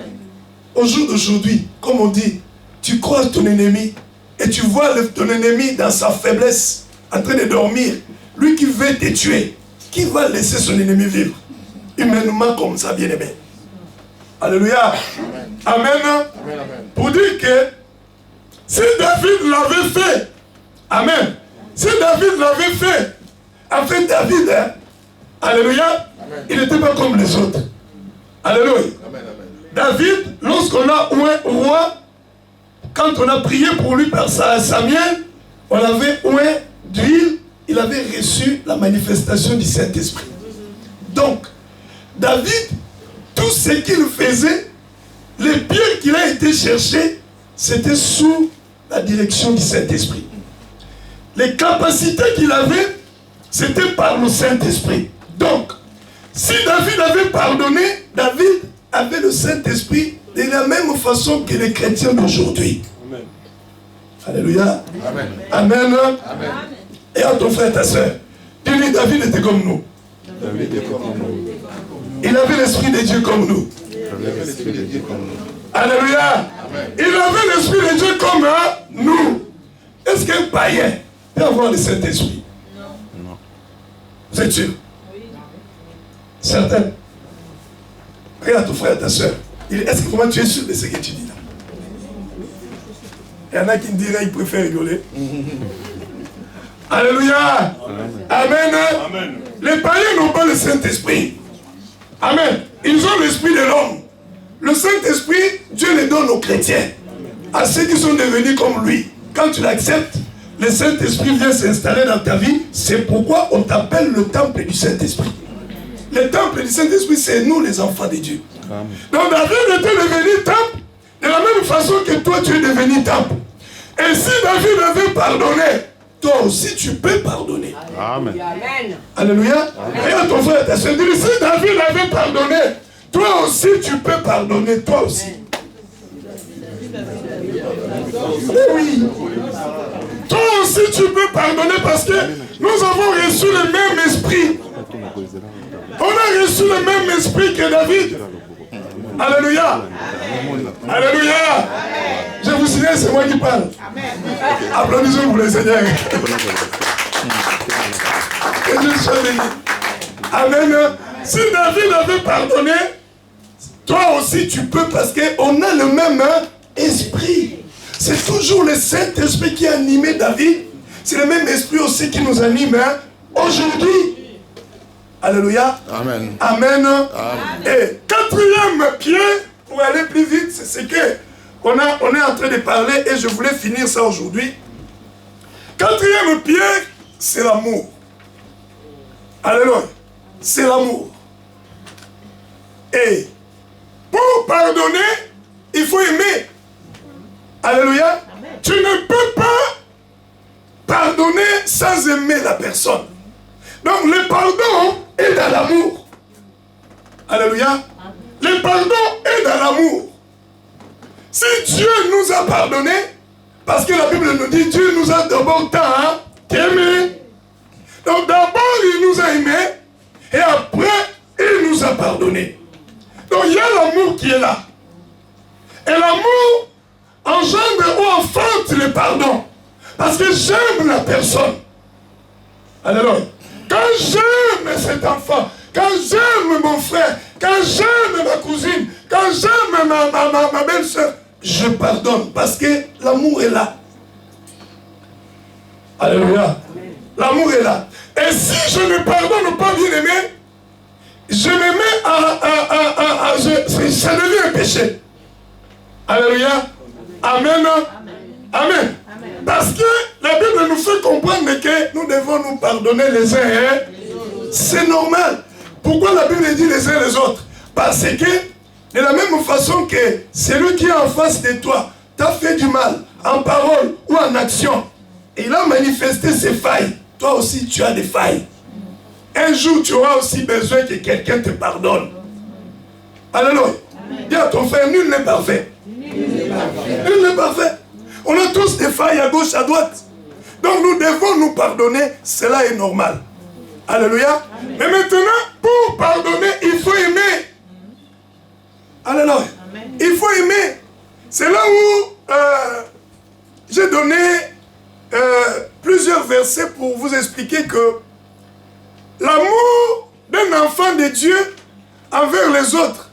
Au jour d'aujourd'hui, comme on dit, tu croises ton ennemi et tu vois ton ennemi dans sa faiblesse, en train de dormir. Lui qui veut te tuer, qui va laisser son ennemi vivre? Humainement comme ça, bien-aimé. Alléluia. Amen. Amen. Pour dire que si David l'avait fait, amen. Si David l'avait fait, en fait David, hein, alléluia, amen, il n'était pas comme les autres. Alléluia. Amen, amen. David, lorsqu'on a oint roi, quand on a prié pour lui par Samuel, on avait oint d'huile, il avait reçu la manifestation du Saint-Esprit. Donc, David, tout ce qu'il faisait, les pierres qu'il a été chercher, c'était sous la direction du Saint-Esprit. Les capacités qu'il avait, c'était par le Saint-Esprit. Donc, si David avait pardonné, David avait le Saint-Esprit de la même façon que les chrétiens d'aujourd'hui. Alléluia. Amen. Amen. Amen. Et à ton frère, ta soeur, dis-lui, David était comme nous. David était comme nous. Il avait l'Esprit de Dieu comme nous. Alléluia. Amen. Il avait l'Esprit de Dieu comme nous. Est-ce qu'un païen peut avoir le Saint-Esprit? Non. Vous êtes sûr? Oui. Certain. Regarde ton frère, ta soeur. Est-ce que comment tu es sûr de ce que tu dis là? Il y en a qui me diraient qu'ils préfèrent rigoler. Alléluia. Amen. Amen. Les païens n'ont pas le Saint-Esprit. Amen. Ils ont l'esprit de l'homme. Le Saint-Esprit, Dieu le donne aux chrétiens. À ceux qui sont devenus comme lui. Quand tu l'acceptes, le Saint-Esprit vient s'installer dans ta vie. C'est pourquoi on t'appelle le temple du Saint-Esprit. Le temple du Saint-Esprit, c'est nous les enfants de Dieu. Amen. Donc David était devenu temple de la même façon que toi tu es devenu temple. Et si David avait pardonné, toi aussi tu peux pardonner. Amen. Amen. Alléluia. Regarde ton frère, ta soeur, dis-lui, si David avait pardonné, toi aussi tu peux pardonner, toi aussi. Oui. Toi aussi tu peux pardonner parce que nous avons reçu le même esprit. On a reçu le même esprit que David. Alléluia. Alléluia. Je vous signale, c'est moi qui parle. Applaudissons pour le Seigneur. Que Dieu soit béni. Amen. Si David avait pardonné, toi aussi tu peux parce qu'on a le même esprit. C'est toujours le Saint-Esprit qui a animé David. C'est le même esprit aussi qui nous anime aujourd'hui. Alléluia. Amen. Amen. Amen. Et quatrième pied, pour aller plus vite, c'est ce que on est en train de parler et je voulais finir ça aujourd'hui. Quatrième pied, c'est l'amour. Alléluia. C'est l'amour. Et pour pardonner, il faut aimer. Alléluia. Amen. Tu ne peux pas pardonner sans aimer la personne. Donc le pardon est dans l'amour. Alléluia. Le pardon est dans l'amour. Si Dieu nous a pardonné, parce que la Bible nous dit Dieu nous a d'abord tant aimé. Donc d'abord il nous a aimés et après il nous a pardonné. Donc il y a l'amour qui est là. Et l'amour engendre ou enfante le pardon. Parce que j'aime la personne. Alléluia. Quand j'aime cet enfant, quand j'aime mon frère, quand j'aime ma cousine, quand j'aime ma belle-sœur, je pardonne parce que l'amour est là. Alléluia. L'amour est là. Et si je ne pardonne pas, bien aimé, je me mets ça devient un péché. Alléluia. Amen. Amen. Amen. Parce que la Bible nous fait comprendre que nous devons nous pardonner les uns et les autres. C'est normal. Pourquoi la Bible dit les uns les autres? Parce que de la même façon que celui qui est en face de toi t'a fait du mal, en parole ou en action, et il a manifesté ses failles, toi aussi tu as des failles. Un jour tu auras aussi besoin que quelqu'un te pardonne. Alléluia. Dis à ton frère, nul n'est parfait. Nul n'est parfait. On a tous des failles à gauche, à droite. Donc nous devons nous pardonner, cela est normal. Alléluia. Amen. Mais maintenant, pour pardonner, il faut aimer. Alléluia. Amen. Il faut aimer. C'est là où j'ai donné plusieurs versets pour vous expliquer que l'amour d'un enfant de Dieu envers les autres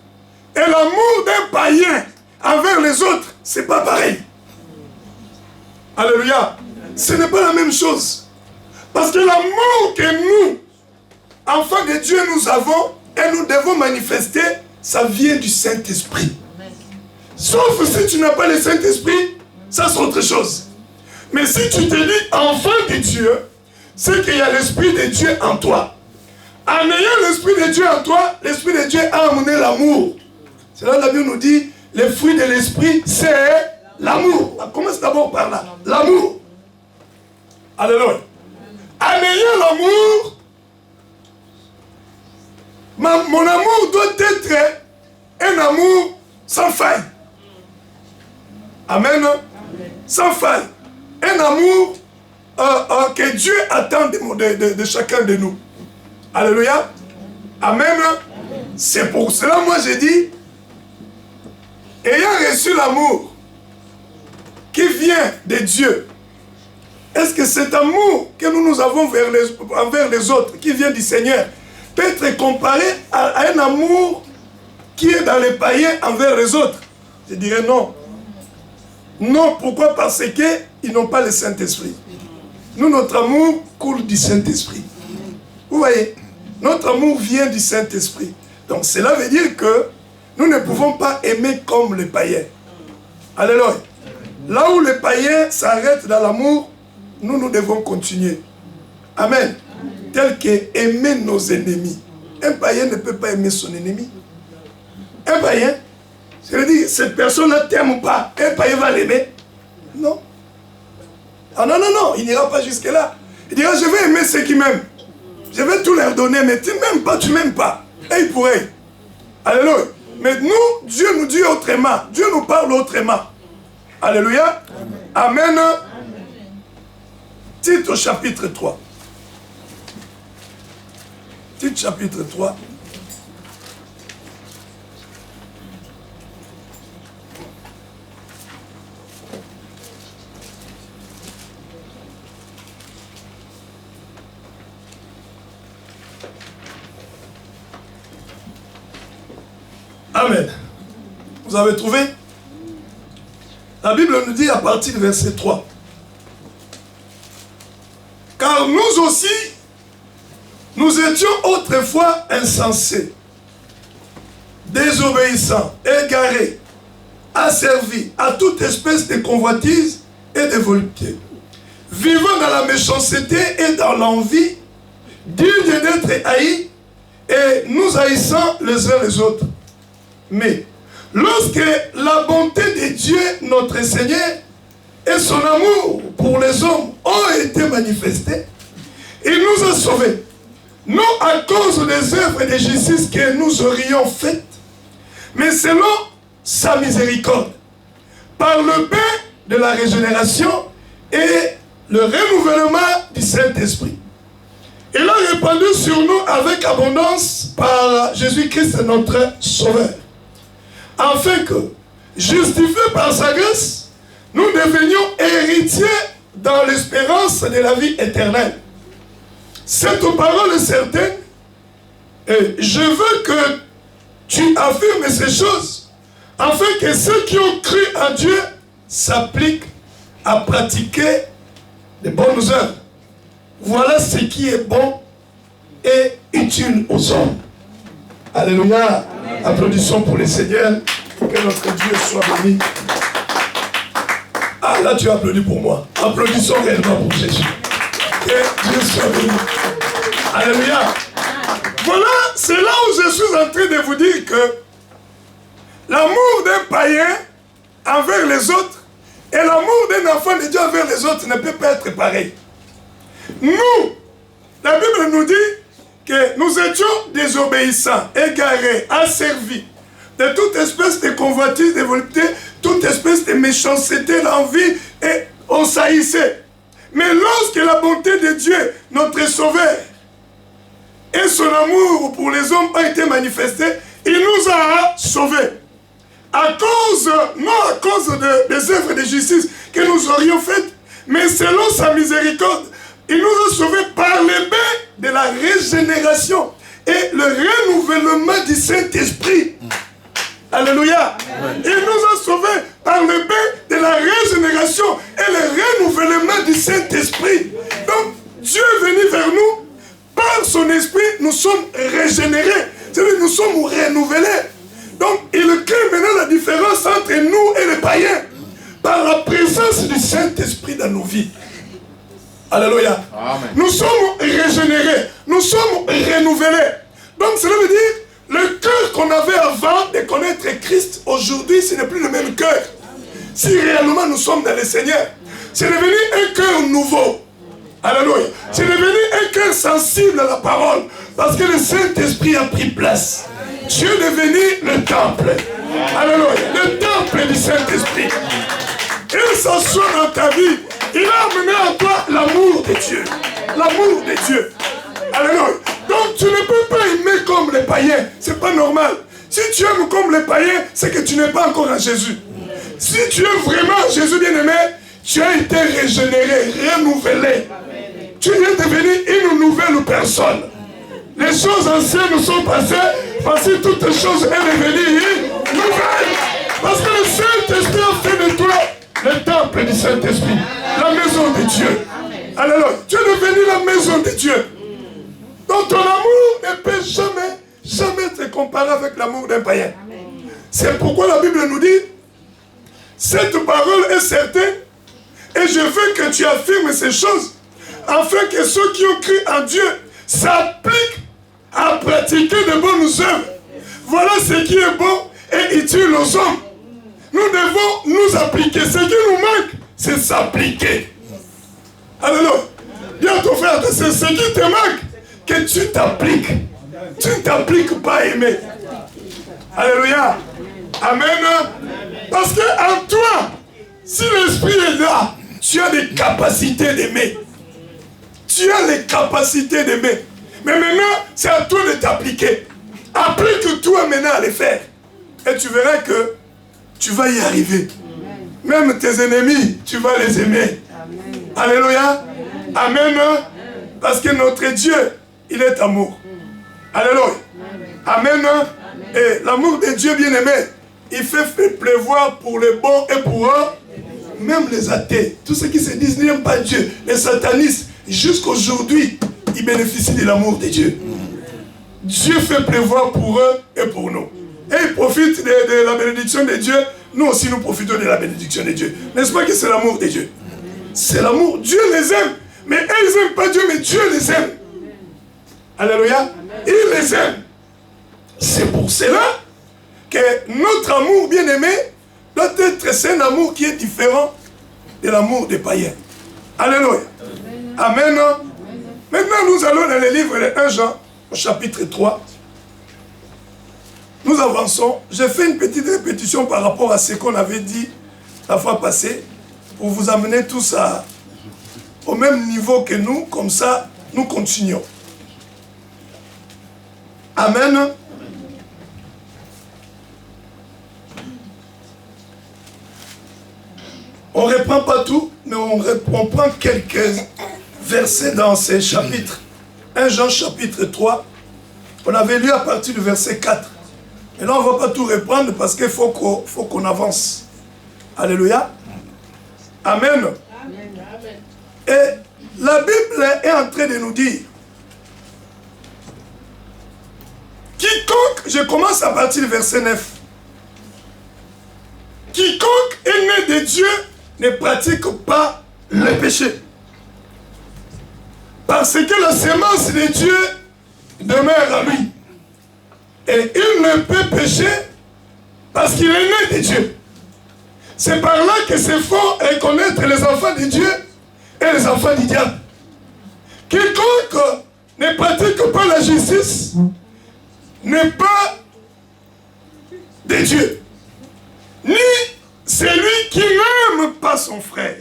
et l'amour d'un païen envers les autres, c'est pas pareil. Alléluia. Ce n'est pas la même chose. Parce que l'amour que nous, enfants de Dieu, nous avons et nous devons manifester, ça vient du Saint-Esprit. Sauf si tu n'as pas le Saint-Esprit, ça c'est autre chose. Mais si tu te dis enfant de Dieu, c'est qu'il y a l'Esprit de Dieu en toi. En ayant l'Esprit de Dieu en toi, l'Esprit de Dieu a amené l'amour. C'est là que la Bible nous dit, le fruit de l'Esprit, c'est l'amour. On commence d'abord par là. L'amour. Alléluia. En ayant l'amour, mon amour doit être un amour sans faille. Amen. Sans faille. Un amour que Dieu attend de chacun de nous. Alléluia. Amen. C'est pour cela, moi, j'ai dit, ayant reçu l'amour qui vient de Dieu, est-ce que cet amour que nous avons envers les autres, qui vient du Seigneur, peut être comparé à un amour qui est dans les païens envers les autres? Je dirais non. Non, pourquoi? Parce qu'ils n'ont pas le Saint-Esprit. Nous, notre amour coule du Saint-Esprit. Vous voyez? Notre amour vient du Saint-Esprit. Donc cela veut dire que nous ne pouvons pas aimer comme les païens. Alléluia. Là où les païens s'arrêtent dans l'amour, nous devons continuer. Amen. Tel que aimer nos ennemis. Un païen ne peut pas aimer son ennemi. Un païen, c'est-à-dire, cette personne-là ne t'aime pas. Un païen va l'aimer. Non. Ah non, non, non, il n'ira pas jusque-là. Il dira, je vais aimer ceux qui m'aiment. Je vais tout leur donner, mais tu ne m'aimes pas, tu ne m'aimes pas. Et il pourrait. Alléluia. Mais nous, Dieu nous dit autrement. Dieu nous parle autrement. Alléluia. Amen. Amen. Tite au chapitre 3. Tite chapitre 3. Amen. Vous avez trouvé? La Bible nous dit à partir du verset 3. Car nous aussi, nous étions autrefois insensés, désobéissants, égarés, asservis à toute espèce de convoitise et de volupté, vivant dans la méchanceté et dans l'envie, dignes d'être haïs et nous haïssant les uns les autres. Mais lorsque la bonté de Dieu, notre Seigneur, et son amour pour les hommes ont été manifestés, il nous a sauvés, non à cause des œuvres de justice que nous aurions faites, mais selon sa miséricorde, par le bain de la régénération et le renouvellement du Saint-Esprit. Il a répandu sur nous avec abondance par Jésus-Christ notre Sauveur, afin que, justifiés par sa grâce, nous devenions héritiers dans l'espérance de la vie éternelle. Cette parole est certaine, et je veux que tu affirmes ces choses, afin que ceux qui ont cru en Dieu s'appliquent à pratiquer les bonnes œuvres. Voilà ce qui est bon et utile aux hommes. Alléluia. Applaudissons pour le Seigneur. Que notre Dieu soit béni. Ah, là, tu applaudis pour moi. Applaudissons réellement pour Jésus. Que Dieu soit béni. Alléluia. Voilà, c'est là où je suis en train de vous dire que l'amour d'un païen envers les autres et l'amour d'un enfant de Dieu envers les autres ne peut pas être pareil. Nous, la Bible nous dit que nous étions désobéissants, égarés, asservis de toute espèce de convoitise, de volonté, toute espèce de méchanceté, l'envie, et on saillissait. Mais lorsque la bonté de Dieu, notre Sauveur, et son amour pour les hommes a été manifesté, il nous a sauvés. À cause, non à cause des œuvres de justice que nous aurions faites, mais selon sa miséricorde, il nous a sauvés par le bain de la régénération et le renouvellement du Saint-Esprit. Alléluia. Il nous a sauvés par le bain de la régénération et le renouvellement du Saint-Esprit. Donc, Dieu est venu vers nous, par son esprit, nous sommes régénérés. C'est-à-dire nous sommes renouvelés. Donc, il crée maintenant la différence entre nous et les païens par la présence du Saint-Esprit dans nos vies. Alléluia. Amen. Nous sommes régénérés, nous sommes renouvelés. Donc, cela veut dire, le cœur qu'on avait avant de connaître Christ, aujourd'hui, ce n'est plus le même cœur. Si réellement nous sommes dans le Seigneur, c'est devenu un cœur nouveau. Alléluia. C'est devenu un cœur sensible à la parole, parce que le Saint-Esprit a pris place. Dieu est devenu le temple. Alléluia. Le temple du Saint-Esprit. Il s'assoit dans ta vie. Il a amené à toi l'amour de Dieu. L'amour de Dieu. Alléluia. Donc tu ne peux pas aimer comme les païens. C'est pas normal. Si tu aimes comme les païens, c'est que tu n'es pas encore en Jésus. Si tu aimes vraiment Jésus bien-aimé, tu as été régénéré, renouvelé. Tu es devenu une nouvelle personne. Les choses anciennes sont passées, parce que toutes les choses sont devenues nouvelles. Parce que le Saint-Esprit a fait de toi le temple du Saint-Esprit, la maison de Dieu. Alléluia. Tu es devenu la maison de Dieu. Donc ton amour ne peut jamais être comparé avec l'amour d'un païen. C'est pourquoi la Bible nous dit, cette parole est certaine, et je veux que tu affirmes ces choses, afin que ceux qui ont cru en Dieu s'appliquent à pratiquer de bonnes œuvres. Voilà ce qui est bon et utile aux hommes. Nous devons nous appliquer. Ce qui nous manque, c'est s'appliquer. Alléluia. Dis à ton frère, c'est ce qui te manque, que tu t'appliques. Tu ne t'appliques pas à aimer. Alléluia. Amen. Parce qu'en toi, si l'Esprit est là, tu as des capacités d'aimer. Tu as les capacités d'aimer. Mais maintenant, c'est à toi de t'appliquer. Applique-toi maintenant à les faire. Et tu verras que tu vas y arriver. Même tes ennemis, tu vas les aimer. Amen. Alléluia. Amen. Parce que notre Dieu, il est amour. Alléluia. Amen. Et l'amour de Dieu bien-aimé, il fait pleuvoir pour les bons et pour eux, même les athées. Tous ceux qui se disent n'aiment pas Dieu, les satanistes, jusqu'aujourd'hui, ils bénéficient de l'amour de Dieu. Dieu fait pleuvoir pour eux et pour nous. Et ils profitent de la bénédiction de Dieu. Nous aussi, nous profitons de la bénédiction de Dieu. N'est-ce pas que c'est l'amour de Dieu? C'est l'amour. Dieu les aime. Mais eux, ils n'aiment pas Dieu, mais Dieu les aime. Alléluia. Il les aime. C'est pour cela que notre amour bien-aimé doit être, c'est un amour qui est différent de l'amour des païens. Alléluia. Amen. Maintenant, nous allons dans le livre de 1 Jean, au chapitre 3. Nous avançons. J'ai fait une petite répétition par rapport à ce qu'on avait dit la fois passée, pour vous amener tous au même niveau que nous, comme ça, nous continuons. Amen. On ne reprend pas tout, mais on prend quelques versets dans ces chapitres. 1 Jean chapitre 3, on avait lu à partir du verset 4. Et là, on ne va pas tout reprendre parce qu'il faut qu'on avance. Alléluia. Amen. Et la Bible est en train de nous dire, quiconque, je commence à partir du verset 9, quiconque est né de Dieu ne pratique pas le péché. Parce que la sémence de Dieu demeure en lui. Et il ne peut pécher parce qu'il est né de Dieu. C'est par là que c'est faux reconnaître les enfants de Dieu et les enfants du diable. Quiconque ne pratique pas la justice n'est pas de Dieu. Ni celui qui n'aime pas son frère.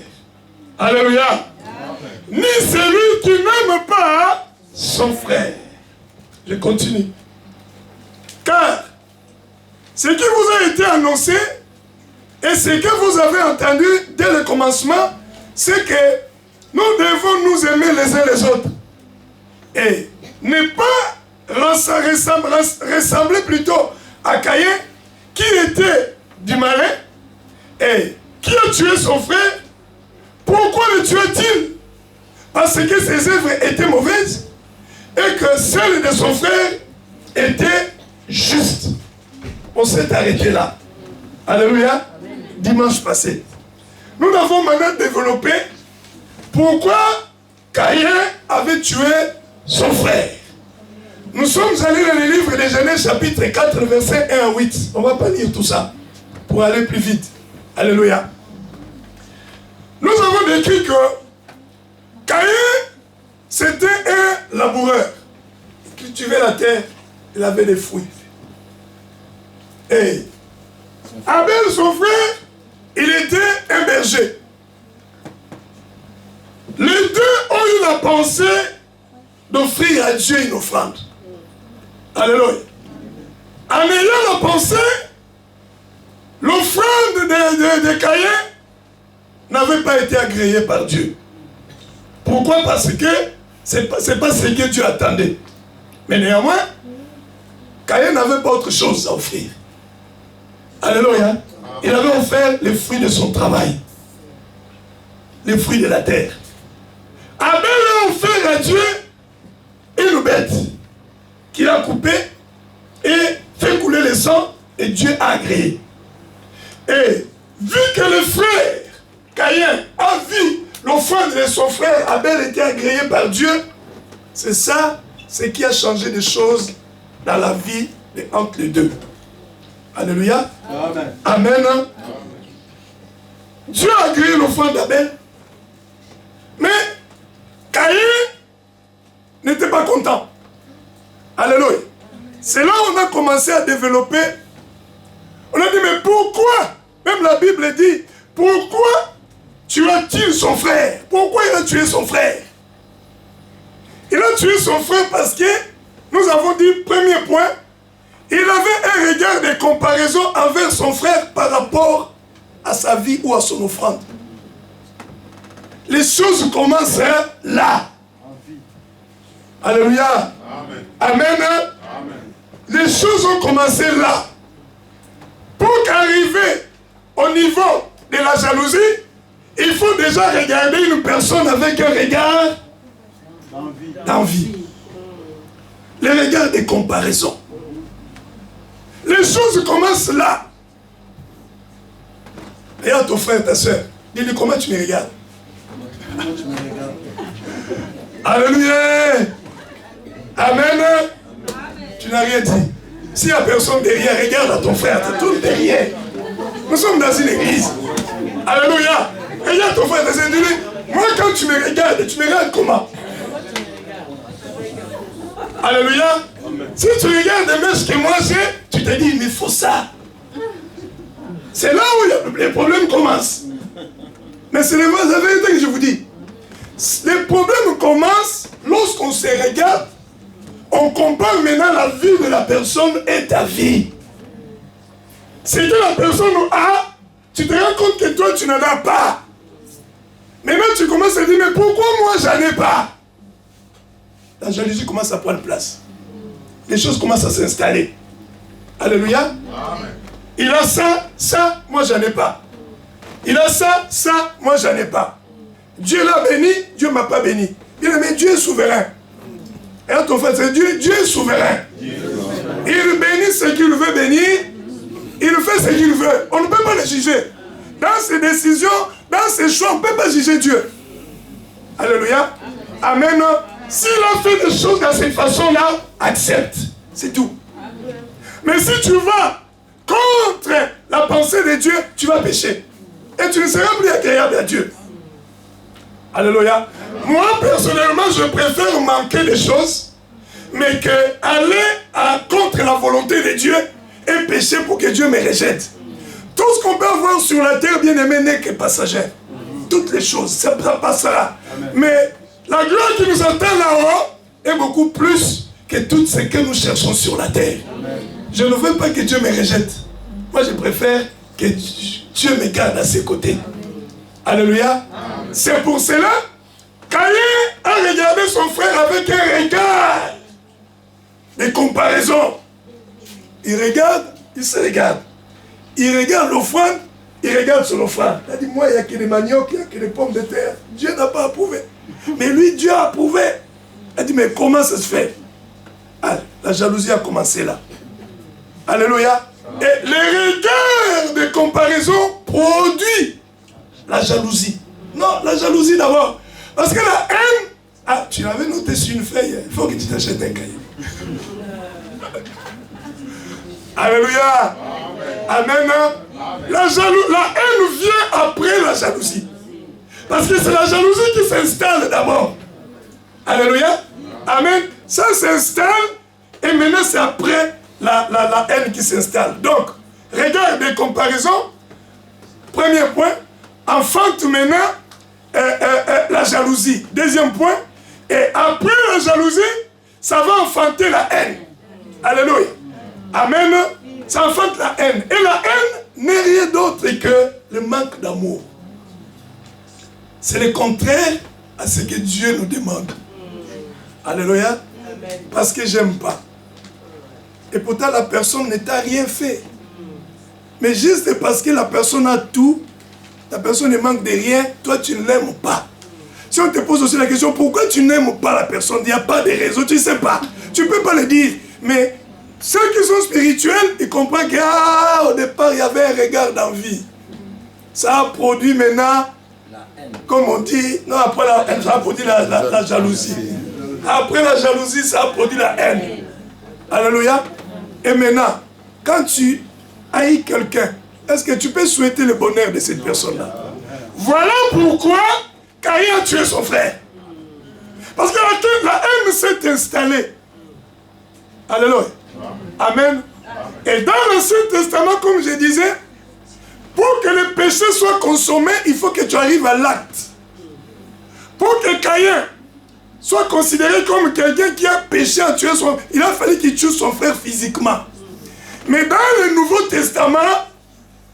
Alléluia. Ni celui qui n'aime pas son frère. Je continue. Car ce qui vous a été annoncé et ce que vous avez entendu dès le commencement, c'est que nous devons nous aimer les uns les autres. Et ne pas ressembler plutôt à Caïn, qui était du malin et qui a tué son frère. Pourquoi le tuait-il? Parce que ses œuvres étaient mauvaises et que celles de son frère étaient justes. On s'est arrêté là. Alléluia. Dimanche passé. Nous avons maintenant développé pourquoi Caïn avait tué son frère. Nous sommes allés dans le livre de Genèse chapitre 4 verset 1 à 8. On ne va pas lire tout ça pour aller plus vite. Alléluia. Nous avons décrit que Caïn, c'était un laboureur. Il cultivait la terre, il avait des fruits. Et Abel, son frère, il était un berger. Les deux ont eu la pensée d'offrir à Dieu une offrande. Alléluia. En ayant la pensée, l'offrande de Caïn n'avait pas été agréée par Dieu. Pourquoi? Parce que ce n'est pas ce que Dieu attendait. Mais néanmoins, Caïn n'avait pas autre chose à offrir. Alléluia. Il avait offert les fruits de son travail. Les fruits de la terre. Abel a offert à Dieu une bête qu'il a coupée et fait couler le sang et Dieu a agréé. Et vu que le frère Caïn a vu l'offrande de son frère Abel était agréée par Dieu, c'est ça ce qui a changé des choses dans la vie entre les deux. Alléluia. Amen. Amen. Amen. Dieu a agréé l'offrande d'Abel. Mais Caïn n'était pas content. Alléluia. C'est là où on a commencé à développer. On a dit, mais pourquoi? Même la Bible dit, pourquoi tuas-tu son frère? Pourquoi il a tué son frère? Il a tué son frère parce que, nous avons dit, premier point, il avait un regard de comparaison envers son frère par rapport à sa vie ou à son offrande. Les choses commencent là. Alléluia. Amen. Amen. Les choses ont commencé là. Pour qu'arriver au niveau de la jalousie, il faut déjà regarder une personne avec un regard d'envie. Le regard de comparaison. Les choses commencent là. Regarde ton frère, ta soeur. Dis-lui comment tu me regardes. Alléluia. Amen. Tu n'as rien dit. S'il n'y a personne derrière, regarde à ton frère, tu tournes derrière. Nous sommes dans une église. Alléluia. Regarde ton frère, dis-lui, moi quand tu me regardes comment? Alléluia. Si tu regardes les mèches que moi j'ai, tu te dis, mais il faut ça. C'est là où les problèmes commencent. Mais c'est la vérité que je vous dis. Les problèmes commencent lorsqu'on se regarde, on compare maintenant la vie de la personne et ta vie. C'est que la personne a, tu te rends compte que toi tu n'en as pas. Maintenant tu commences à dire, mais pourquoi moi j'en ai pas? La jalousie commence à prendre place. Les choses commencent à s'installer. Alléluia. Amen. Il a ça, moi j'en ai pas. Il a ça, moi j'en ai pas. Dieu l'a béni, Dieu ne m'a pas béni. Mais Dieu est souverain. Et ton frère, c'est Dieu est souverain. Il bénit ce qu'il veut bénir. Il fait ce qu'il veut. On ne peut pas le juger. dans ses décisions, dans ses choix, on ne peut pas juger Dieu. Alléluia. Amen. S'il a fait des choses dans cette façon-là, accepte. C'est tout. Mais si tu vas contre la pensée de Dieu, tu vas pécher. Et tu ne seras plus agréable à Dieu. Alléluia. Moi, personnellement, je préfère manquer des choses, mais qu'aller contre la volonté de Dieu et pécher pour que Dieu me rejette. Tout ce qu'on peut avoir sur la terre, bien aimé, n'est que passager. Toutes les choses, ça passera. Amen. Mais la gloire qui nous attend là-haut est beaucoup plus que tout ce que nous cherchons sur la terre. Amen. Je ne veux pas que Dieu me rejette. Moi, je préfère que Dieu me garde à ses côtés. Alléluia. C'est pour cela qu'Caïn a regardé son frère avec un regard de comparaison. Il regarde, il se regarde. Il regarde l'offrande, il regarde son offrande. Il a dit, moi, il n'y a que des maniocs, il n'y a que des pommes de terre. Dieu n'a pas approuvé. Mais lui, Dieu a approuvé. Il a dit, mais comment ça se fait? Ah, la jalousie a commencé là. Alléluia. Et les regards de comparaison produisent la jalousie. Non, la jalousie d'abord. Parce que la haine... Ah, tu l'avais noté sur une feuille. Il faut que tu t'achètes un cahier. Alléluia. Amen. La haine vient après la jalousie. Parce que c'est la jalousie qui s'installe d'abord. Alléluia. Amen. Ça s'installe et maintenant c'est après la haine qui s'installe. Donc, regarde des comparaisons. Premier point, enfante maintenant la jalousie. Deuxième point, et après la jalousie, ça va enfanter la haine. Alléluia. Amen. Ça enfante la haine. Et la haine n'est rien d'autre que le manque d'amour. C'est le contraire à ce que Dieu nous demande. Alléluia. Parce que j'aime pas. Et pourtant la personne ne t'a rien fait. Mais juste parce que la personne a tout, la personne ne manque de rien, toi tu ne l'aimes pas. Si on te pose aussi la question, pourquoi tu n'aimes pas la personne, il n'y a pas de raison, tu ne sais pas. Tu ne peux pas le dire. Mais ceux qui sont spirituels, ils comprennent qu'au départ, il y avait un regard d'envie. Ça a produit maintenant, comme on dit, non, après la haine, ça a produit la jalousie. Après la jalousie, ça a produit la haine. Alléluia. Et maintenant, quand tu haïs quelqu'un, est-ce que tu peux souhaiter le bonheur de cette personne-là? Voilà pourquoi Caïn a tué son frère. Parce que la haine s'est installée. Alléluia. Amen. Et dans l'Ancien Testament, comme je disais, pour que le péché soit consommé, il faut que tu arrives à l'acte. Pour que Caïn soit considéré comme quelqu'un qui a péché à tuer son frère, il a fallu qu'il tue son frère physiquement. Mais dans le Nouveau Testament,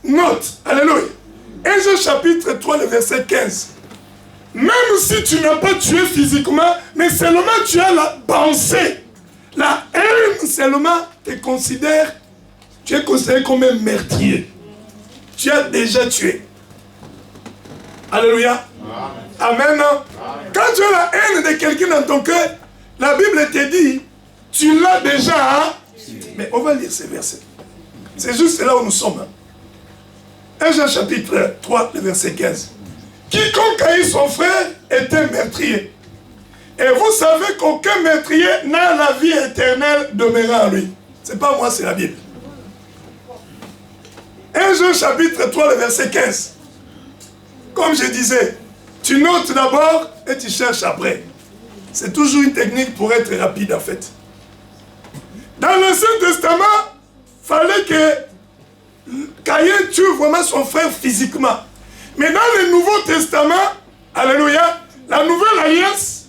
note, alléluia, 1 Jean chapitre 3, le verset 15. Même si tu n'as pas tué physiquement, mais seulement tu as la pensée. La haine seulement te considère, tu es considéré comme un meurtrier. Tu as déjà tué. Alléluia. Amen. Amen. Quand tu as la haine de quelqu'un dans ton cœur, la Bible te dit, tu l'as déjà. Hein? Mais on va lire ces versets. C'est juste là où nous sommes. 1 Jean chapitre 3, le verset 15. Quiconque haït son frère est un meurtrier. Et vous savez qu'aucun meurtrier n'a la vie éternelle demeurant en lui. C'est pas moi, c'est la Bible. 1 Jean chapitre 3, le verset 15. Comme je disais, tu notes d'abord et tu cherches après. C'est toujours une technique pour être rapide en fait. Dans l'Ancien Testament, il fallait que Caïn tue vraiment son frère physiquement. Mais dans le Nouveau Testament, alléluia, la nouvelle alliance,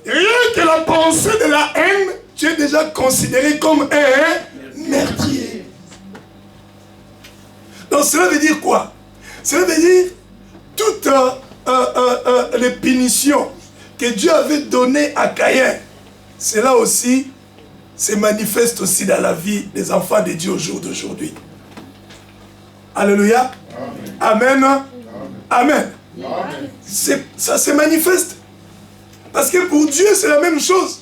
rien que la pensée de la haine, tu es déjà considéré comme un meurtrier. Donc cela veut dire quoi? Cela veut dire toutes les punitions que Dieu avait données à Caïn, cela aussi se manifeste aussi dans la vie des enfants de Dieu au jour d'aujourd'hui. Alléluia. Amen. Amen. Amen. Amen. Ça se manifeste. Parce que pour Dieu, c'est la même chose.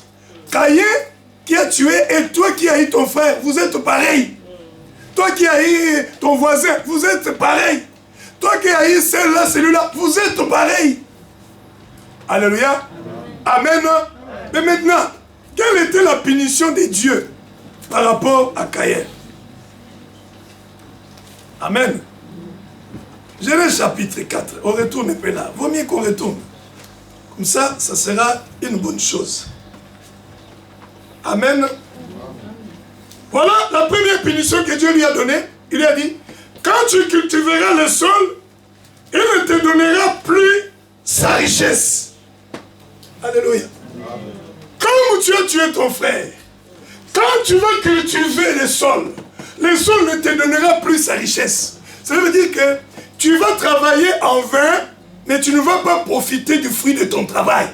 Caïn qui a tué et toi qui as eu ton frère, vous êtes pareils. Toi qui as eu ton voisin, vous êtes pareils. Toi qui haïs celle-là, celui-là, vous êtes pareil. Alléluia. Amen. Mais maintenant, quelle était la punition de Dieu par rapport à Caïn? Amen. Genèse chapitre 4. On retourne un peu là. Vaut mieux qu'on retourne. Comme ça, ça sera une bonne chose. Amen. Voilà la première punition que Dieu lui a donnée. Il lui a dit, quand tu cultiveras le sol, il ne te donnera plus sa richesse. Alléluia. Comme tu as tué ton frère, quand tu vas cultiver le sol ne te donnera plus sa richesse. Ça veut dire que tu vas travailler en vain, mais tu ne vas pas profiter du fruit de ton travail.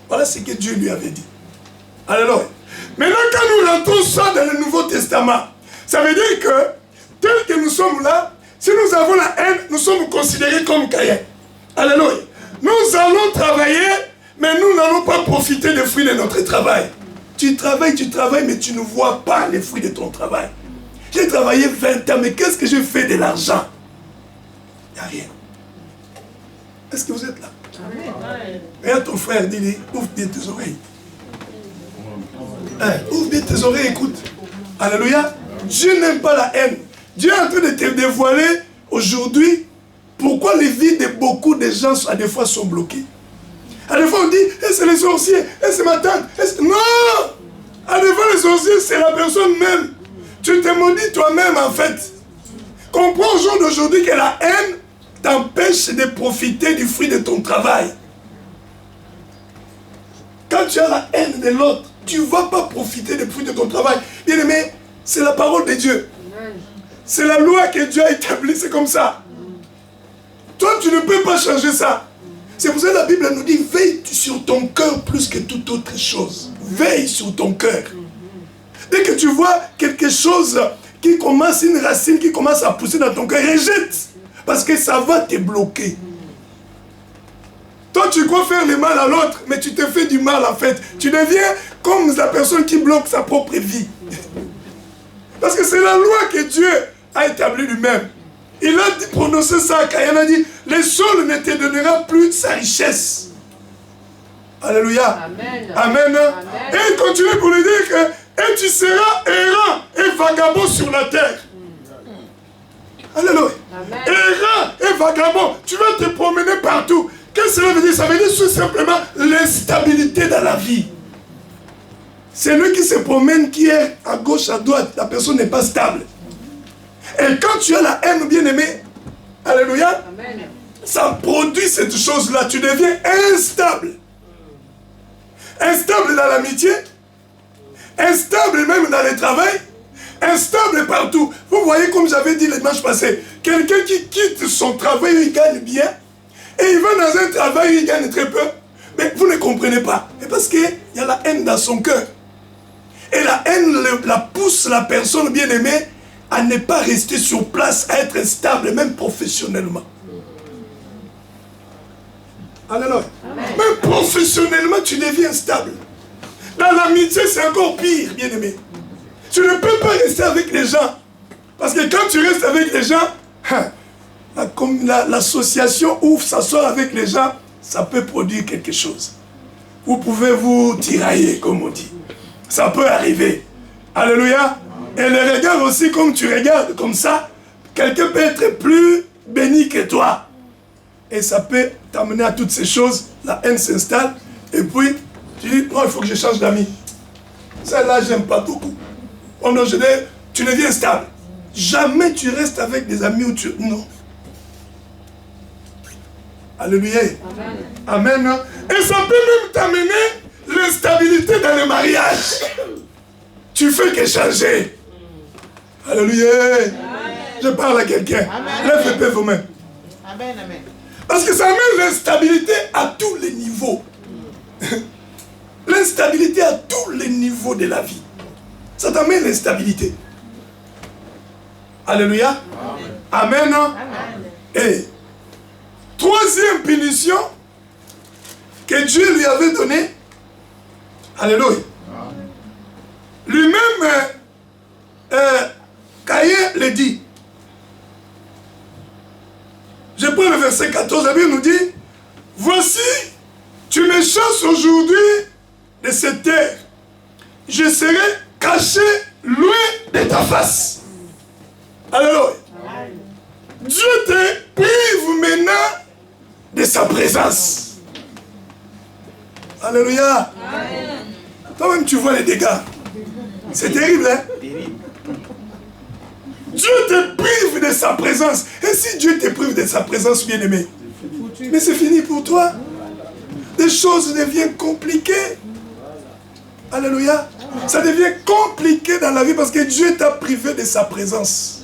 Voilà ce que Dieu lui avait dit. Alléluia. Maintenant, quand nous rentrons ça dans le Nouveau Testament, ça veut dire que, tel que nous sommes là, si nous avons la haine, nous sommes considérés comme Caïn. Alléluia. Nous allons travailler, mais nous n'allons pas profiter des fruits de notre travail. Tu travailles, mais tu ne vois pas les fruits de ton travail. J'ai travaillé 20 ans, mais qu'est-ce que j'ai fait de l'argent? Il n'y a rien. Est-ce que vous êtes là? Regarde ton frère, dis-lui, ouvre bien tes oreilles. Ouvre bien tes oreilles, écoute. Alléluia. Dieu n'aime pas la haine. Dieu est en train de te dévoiler aujourd'hui pourquoi les vies de beaucoup de gens à des fois sont bloquées. À des fois on dit, c'est les sorciers, c'est ma tante. Non! À des fois les sorciers, c'est la personne même. Tu te maudis toi-même en fait. Comprends au jour d'aujourd'hui que la haine t'empêche de profiter du fruit de ton travail. Quand tu as la haine de l'autre, tu ne vas pas profiter des fruits de ton travail. Bien aimé, c'est la parole de Dieu. C'est la loi que Dieu a établie, c'est comme ça. Toi, tu ne peux pas changer ça. C'est pour ça que la Bible nous dit, veille sur ton cœur plus que toute autre chose. Veille sur ton cœur. Dès que tu vois quelque chose qui commence, une racine qui commence à pousser dans ton cœur, rejette. Parce que ça va te bloquer. Toi, tu crois faire le mal à l'autre, mais tu te fais du mal en fait. Tu deviens comme la personne qui bloque sa propre vie. Parce que c'est la loi que Dieu a établie lui-même. Il a prononcé ça à Caïn, il a dit, le sol ne te donnera plus sa richesse. Alléluia. Amen. Amen. Et il continue pour lui dire que et tu seras errant et vagabond sur la terre. Alléluia. Errant et vagabond. Tu vas te promener partout. Qu'est-ce que cela veut dire? Ça veut dire tout simplement l'instabilité dans la vie. C'est lui qui se promène, qui est à gauche, à droite. La personne n'est pas stable. Et quand tu as la haine, bien-aimé, alléluia, amen, ça produit cette chose-là. Tu deviens instable. Instable dans l'amitié, instable même dans le travail, instable partout. Vous voyez, comme j'avais dit le dimanche passé, quelqu'un qui quitte son travail, il gagne bien, et il va dans un travail, il gagne très peu, mais vous ne comprenez pas. Et parce qu'il y a la haine dans son cœur. Et la haine la pousse la personne bien-aimée à ne pas rester sur place, à être stable, même professionnellement. Alléluia. Même professionnellement, tu deviens stable. Dans l'amitié, c'est encore pire, bien-aimé. Tu ne peux pas rester avec les gens. Parce que quand tu restes avec les gens, comme l'association où s'asseoir avec les gens, ça peut produire quelque chose. Vous pouvez vous tirailler, comme on dit. Ça peut arriver. Alléluia. Et le regard aussi, comme tu regardes comme ça, quelqu'un peut être plus béni que toi. Et ça peut t'amener à toutes ces choses. La haine s'installe. Et puis, tu dis, non, il faut que je change d'amis. Celle-là, j'aime pas beaucoup. Oh non, tu deviens stable. Jamais tu restes avec des amis où tu... Non. Alléluia. Amen. Amen. Et ça peut même t'amener l'instabilité dans le mariage. Tu fais que changer. Alléluia. Amen. Je parle à quelqu'un. Lève vous-même. Amen, amen. Parce que ça amène l'instabilité à tous les niveaux. L'instabilité à tous les niveaux de la vie. Ça t'amène l'instabilité. Alléluia. Amen. Amen. Amen. Et troisième punition que Dieu lui avait donnée. Alléluia. Lui-même, Caïn le dit. verset 14, la Bible nous dit, voici, tu me chasses aujourd'hui de cette terre. Je serai caché loin de ta face. Alléluia. Dieu te prive maintenant de sa présence. Alléluia. Toi-même, tu vois les dégâts. C'est terrible, hein? Dieu te prive de sa présence. Et si Dieu te prive de sa présence, bien-aimé, mais c'est fini pour toi. Les choses deviennent compliquées. Alléluia. Ça devient compliqué dans la vie parce que Dieu t'a privé de sa présence.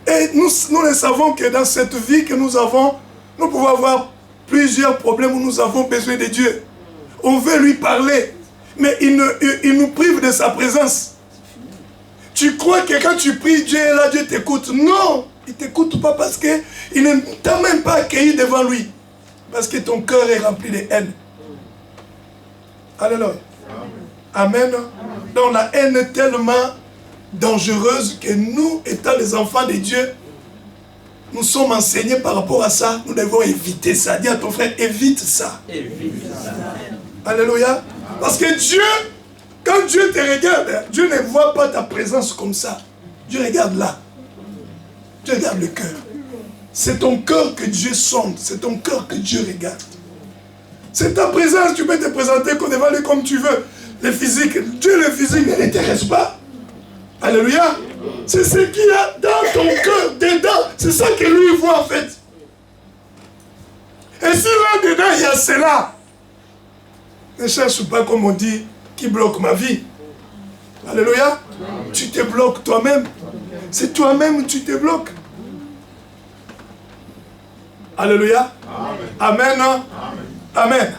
Et nous le savons que dans cette vie que nous avons, nous pouvons avoir plusieurs problèmes où nous avons besoin de Dieu. On veut lui parler, mais il nous prive de sa présence. Tu crois que quand tu pries, Dieu est là, Dieu t'écoute. Non, il ne t'écoute pas parce qu'il ne t'a même pas accueilli devant lui. Parce que ton cœur est rempli de haine. Alléluia. Amen. Donc la haine est tellement dangereuse que nous, étant les enfants de Dieu, nous sommes enseignés par rapport à ça. Nous devons éviter ça. Dis à ton frère, évite ça. Évite ça. Alléluia. Parce que Dieu, quand Dieu te regarde, Dieu ne voit pas ta présence comme ça. Dieu regarde là. Dieu regarde le cœur. C'est ton cœur que Dieu sonde. C'est ton cœur que Dieu regarde. C'est ta présence. Tu peux te présenter devant lui comme tu veux. Le physique, Dieu le physique ne l'intéresse pas. Alléluia. C'est ce qu'il y a dans ton cœur, dedans. C'est ça que lui voit en fait. Et si là dedans il y a cela, ne cherche pas comme on dit, qui bloque ma vie. Alléluia. Tu te bloques toi-même. C'est toi-même tu te bloques. Alléluia. Amen. Amen. Amen. Amen.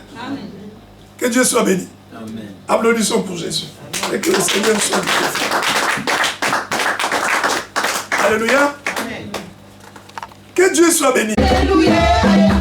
Que Dieu soit béni. Amen. Applaudissons pour Jésus. Et que le Seigneur soit béni. Alléluia. Amen. Que Dieu soit béni. Alléluia.